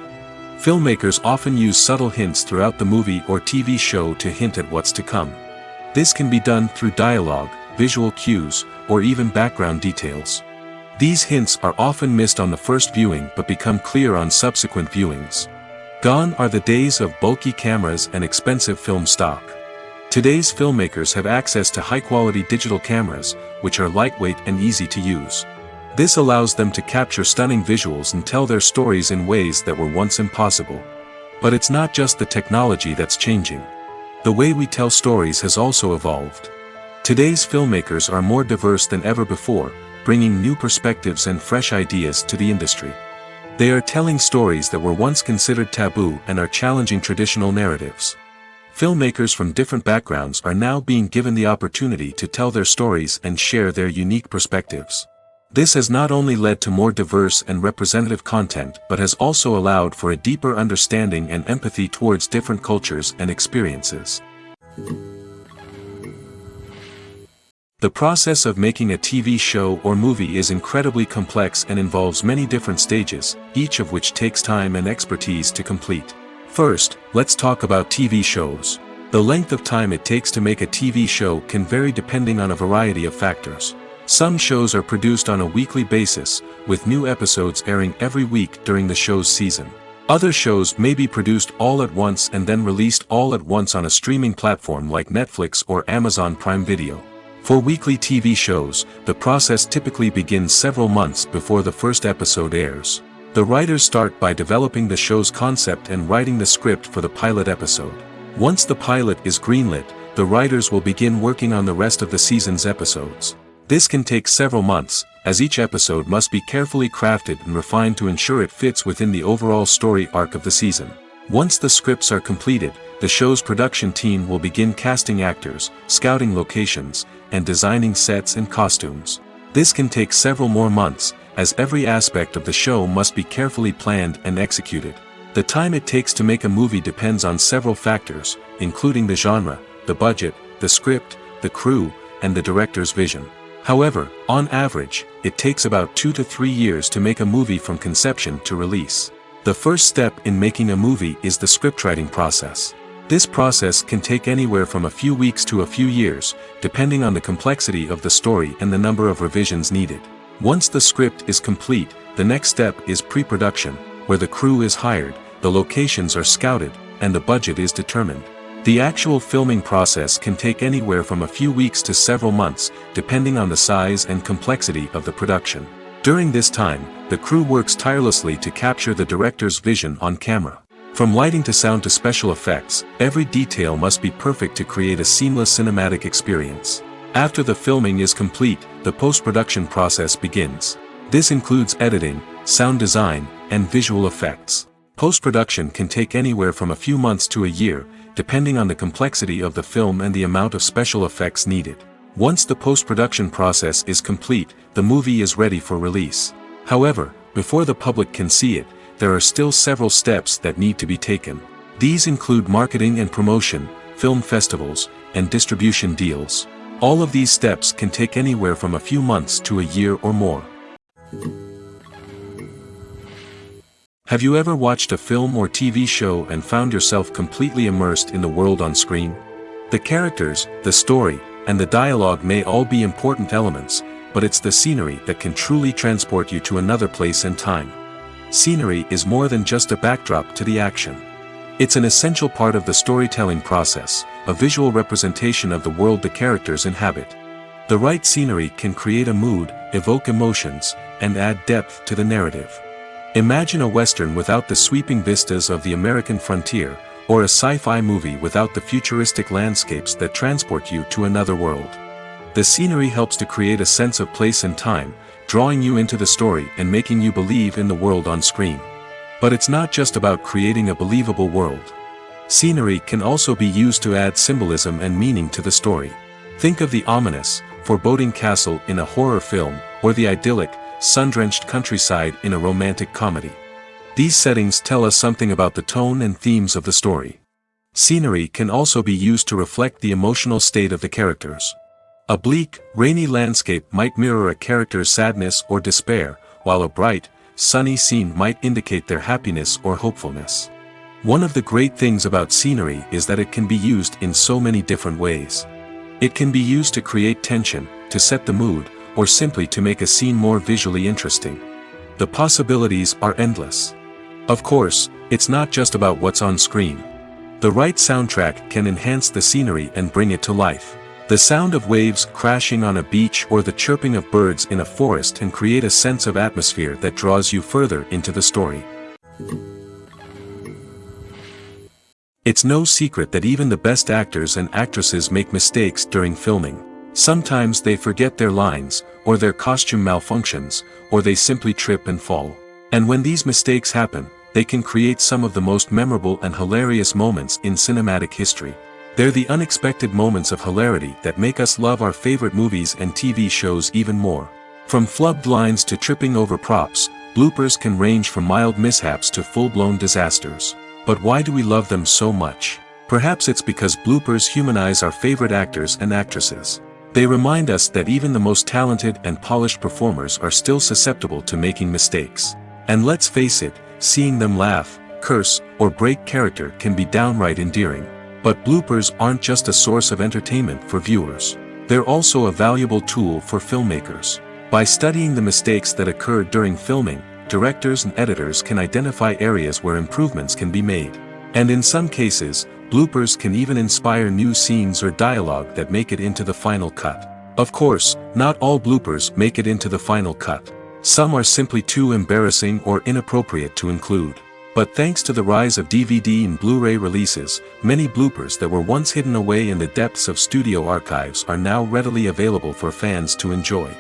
Filmmakers often use subtle hints throughout the movie or TV show to hint at what's to come. This can be done through dialogue, visual cues, or even background details. These hints are often missed on the first viewing but become clear on subsequent viewings. Gone are the days of bulky cameras and expensive film stock. Today's filmmakers have access to high-quality digital cameras, which are lightweight and easy to use. This allows them to capture stunning visuals and tell their stories in ways that were once impossible. But it's not just the technology that's changing. The way we tell stories has also evolved. Today's filmmakers are more diverse than ever before, bringing new perspectives and fresh ideas to the industry. They are telling stories that were once considered taboo and are challenging traditional narratives. Filmmakers from different backgrounds are now being given the opportunity to tell their stories and share their unique perspectives. This has not only led to more diverse and representative content but has also allowed for a deeper understanding and empathy towards different cultures and experiences. The process of making a TV show or movie is incredibly complex and involves many different stages, each of which takes time and expertise to complete. First, let's talk about TV shows. The length of time it takes to make a TV show can vary depending on a variety of factors. Some shows are produced on a weekly basis, with new episodes airing every week during the show's season. Other shows may be produced all at once and then released all at once on a streaming platform like Netflix or Amazon Prime Video. For weekly TV shows, the process typically begins several months before the first episode airs. The writers start by developing the show's concept and writing the script for the pilot episode. Once the pilot is greenlit, the writers will begin working on the rest of the season's episodes. This can take several months, as each episode must be carefully crafted and refined to ensure it fits within the overall story arc of the season. Once the scripts are completed, the show's production team will begin casting actors, scouting locations, and designing sets and costumes. This can take several more months, as every aspect of the show must be carefully planned and executed. The time it takes to make a movie depends on several factors, including the genre, the budget, the script, the crew, and the director's vision. However, on average, it takes about 2 to 3 years to make a movie from conception to release. The first step in making a movie is the scriptwriting process. This process can take anywhere from a few weeks to a few years, depending on the complexity of the story and the number of revisions needed. Once the script is complete, the next step is pre-production, where the crew is hired, the locations are scouted, and the budget is determined. The actual filming process can take anywhere from a few weeks to several months, depending on the size and complexity of the production. During this time, the crew works tirelessly to capture the director's vision on camera. From lighting to sound to special effects, every detail must be perfect to create a seamless cinematic experience. After the filming is complete, the post-production process begins. This includes editing, sound design, and visual effects. Post-production can take anywhere from a few months to a year, depending on the complexity of the film and the amount of special effects needed. Once the post-production process is complete, the movie is ready for release. However, before the public can see it, there are still several steps that need to be taken. These include marketing and promotion, film festivals, and distribution deals. All of these steps can take anywhere from a few months to a year or more. Have you ever watched a film or TV show and found yourself completely immersed in the world on screen? The characters, the story, and the dialogue may all be important elements, but it's the scenery that can truly transport you to another place and time. Scenery is more than just a backdrop to the action. It's an essential part of the storytelling process, a visual representation of the world the characters inhabit. The right scenery can create a mood, evoke emotions, and add depth to the narrative. Imagine a Western without the sweeping vistas of the American frontier, or a sci-fi movie without the futuristic landscapes that transport you to another world. The scenery helps to create a sense of place and time, drawing you into the story and making you believe in the world on screen. But it's not just about creating a believable world. Scenery can also be used to add symbolism and meaning to the story. Think of the ominous, foreboding castle in a horror film, or the idyllic, sun-drenched countryside in a romantic comedy. These settings tell us something about the tone and themes of the story. Scenery can also be used to reflect the emotional state of the characters. A bleak, rainy landscape might mirror a character's sadness or despair, while a bright, sunny scene might indicate their happiness or hopefulness. One of the great things about scenery is that it can be used in so many different ways. It can be used to create tension, to set the mood, or simply to make a scene more visually interesting. The possibilities are endless. Of course, it's not just about what's on screen. The right soundtrack can enhance the scenery and bring it to life. The sound of waves crashing on a beach or the chirping of birds in a forest can create a sense of atmosphere that draws you further into the story. It's no secret that even the best actors and actresses make mistakes during filming. Sometimes they forget their lines, or their costume malfunctions, or they simply trip and fall. And when these mistakes happen, they can create some of the most memorable and hilarious moments in cinematic history. They're the unexpected moments of hilarity that make us love our favorite movies and TV shows even more. From flubbed lines to tripping over props, bloopers can range from mild mishaps to full-blown disasters. But why do we love them so much? Perhaps it's because bloopers humanize our favorite actors and actresses. They remind us that even the most talented and polished performers are still susceptible to making mistakes. And let's face it, seeing them laugh, curse, or break character can be downright endearing. But bloopers aren't just a source of entertainment for viewers. They're also a valuable tool for filmmakers. By studying the mistakes that occurred during filming, directors and editors can identify areas where improvements can be made. And in some cases, bloopers can even inspire new scenes or dialogue that make it into the final cut. Of course, not all bloopers make it into the final cut. Some are simply too embarrassing or inappropriate to include. But thanks to the rise of DVD and Blu-ray releases, many bloopers that were once hidden away in the depths of studio archives are now readily available for fans to enjoy.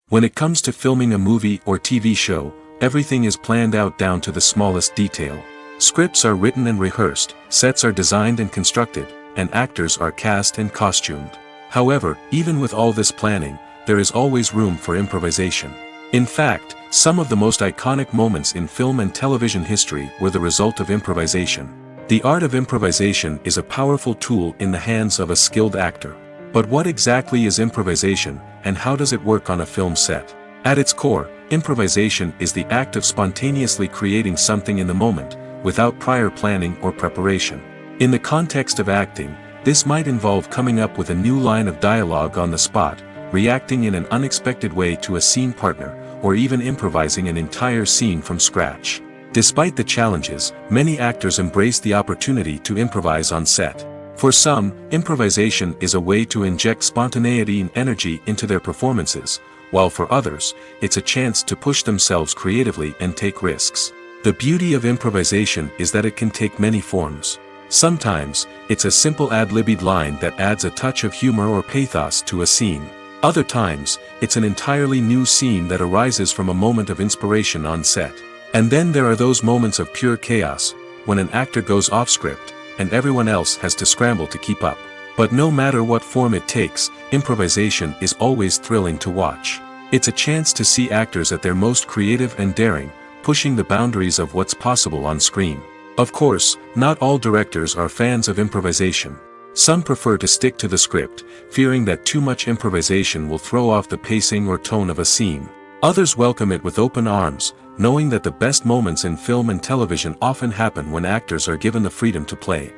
When it comes to filming a movie or TV show, everything is planned out down to the smallest detail. Scripts are written and rehearsed, sets are designed and constructed, and actors are cast and costumed. However, even with all this planning, there is always room for improvisation. In fact, some of the most iconic moments in film and television history were the result of improvisation. The art of improvisation is a powerful tool in the hands of a skilled actor. But what exactly is improvisation, and how does it work on a film set? At its core, improvisation is the act of spontaneously creating something in the moment, without prior planning or preparation. In the context of acting, this might involve coming up with a new line of dialogue on the spot, reacting in an unexpected way to a scene partner, or even improvising an entire scene from scratch. Despite the challenges, many actors embrace the opportunity to improvise on set. For some, improvisation is a way to inject spontaneity and energy into their performances, while for others, it's a chance to push themselves creatively and take risks. The beauty of improvisation is that it can take many forms. Sometimes, it's a simple ad-libbed line that adds a touch of humor or pathos to a scene. Other times, it's an entirely new scene that arises from a moment of inspiration on set. And then there are those moments of pure chaos, when an actor goes off script, and everyone else has to scramble to keep up. But no matter what form it takes, improvisation is always thrilling to watch. It's a chance to see actors at their most creative and daring, pushing the boundaries of what's possible on screen. Of course, not all directors are fans of improvisation. Some prefer to stick to the script, fearing that too much improvisation will throw off the pacing or tone of a scene. Others welcome it with open arms, knowing that the best moments in film and television often happen when actors are given the freedom to play.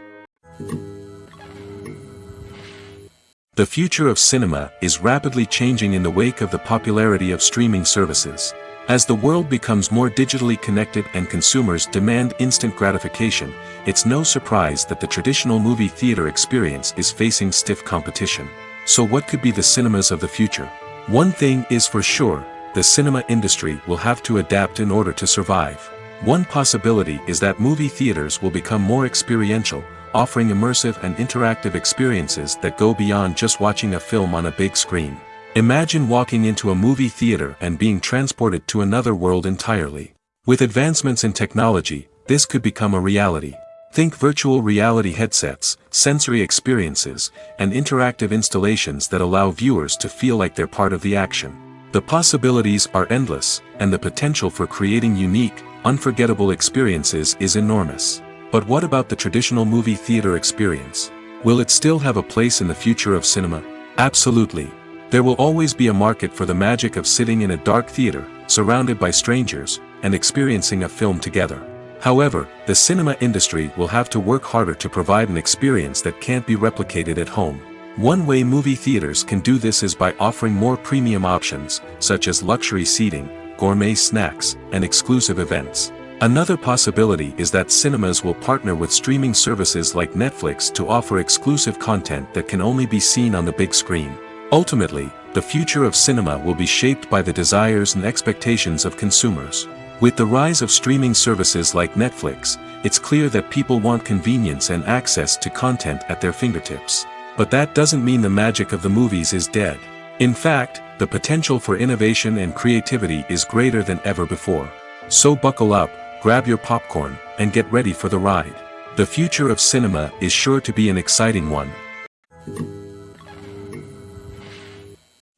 The future of cinema is rapidly changing in the wake of the popularity of streaming services. As the world becomes more digitally connected and consumers demand instant gratification, it's no surprise that the traditional movie theater experience is facing stiff competition. So what could be the cinemas of the future? One thing is for sure, the cinema industry will have to adapt in order to survive. One possibility is that movie theaters will become more experiential, offering immersive and interactive experiences that go beyond just watching a film on a big screen. Imagine walking into a movie theater and being transported to another world entirely. With advancements in technology, this could become a reality. Think virtual reality headsets, sensory experiences, and interactive installations that allow viewers to feel like they're part of the action. The possibilities are endless, and the potential for creating unique, unforgettable experiences is enormous. But what about the traditional movie theater experience? Will it still have a place in the future of cinema? Absolutely. There will always be a market for the magic of sitting in a dark theater, surrounded by strangers, and experiencing a film together. However, the cinema industry will have to work harder to provide an experience that can't be replicated at home. One way movie theaters can do this is by offering more premium options, such as luxury seating, gourmet snacks, and exclusive events. Another possibility is that cinemas will partner with streaming services like Netflix to offer exclusive content that can only be seen on the big screen. Ultimately, the future of cinema will be shaped by the desires and expectations of consumers. With the rise of streaming services like Netflix, it's clear that people want convenience and access to content at their fingertips. But that doesn't mean the magic of the movies is dead. In fact, the potential for innovation and creativity is greater than ever before. So buckle up, grab your popcorn, and get ready for the ride. The future of cinema is sure to be an exciting one.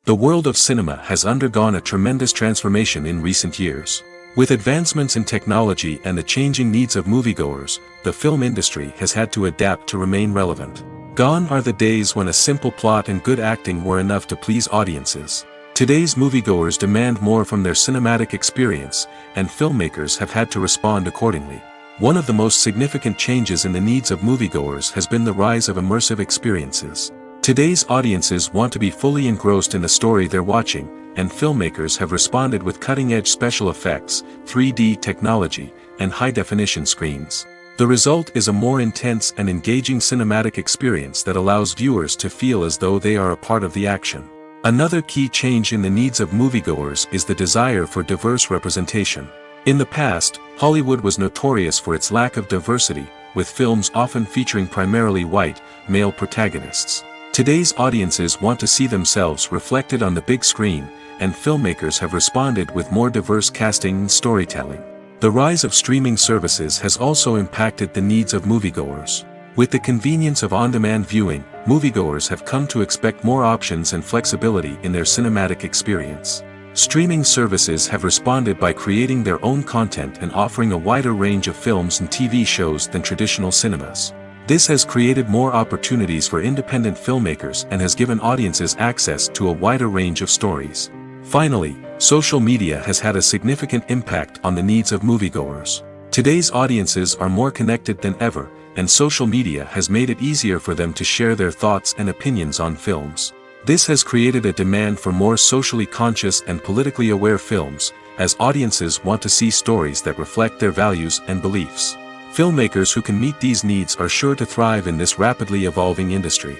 The world of cinema has undergone a tremendous transformation in recent years. With advancements in technology and the changing needs of moviegoers, the film industry has had to adapt to remain relevant. Gone are the days when a simple plot and good acting were enough to please audiences. Today's moviegoers demand more from their cinematic experience, and filmmakers have had to respond accordingly. One of the most significant changes in the needs of moviegoers has been the rise of immersive experiences. Today's audiences want to be fully engrossed in the story they're watching, and filmmakers have responded with cutting-edge special effects, 3D technology, and high-definition screens. The result is a more intense and engaging cinematic experience that allows viewers to feel as though they are a part of the action. Another key change in the needs of moviegoers is the desire for diverse representation. In the past, Hollywood was notorious for its lack of diversity, with films often featuring primarily white, male protagonists. Today's audiences want to see themselves reflected on the big screen, and filmmakers have responded with more diverse casting and storytelling. The rise of streaming services has also impacted the needs of moviegoers. With the convenience of on-demand viewing, moviegoers have come to expect more options and flexibility in their cinematic experience. Streaming services have responded by creating their own content and offering a wider range of films and TV shows than traditional cinemas. This has created more opportunities for independent filmmakers and has given audiences access to a wider range of stories. Finally, social media has had a significant impact on the needs of moviegoers. Today's audiences are more connected than ever, and social media has made it easier for them to share their thoughts and opinions on films. This has created a demand for more socially conscious and politically aware films, as audiences want to see stories that reflect their values and beliefs. Filmmakers who can meet these needs are sure to thrive in this rapidly evolving industry.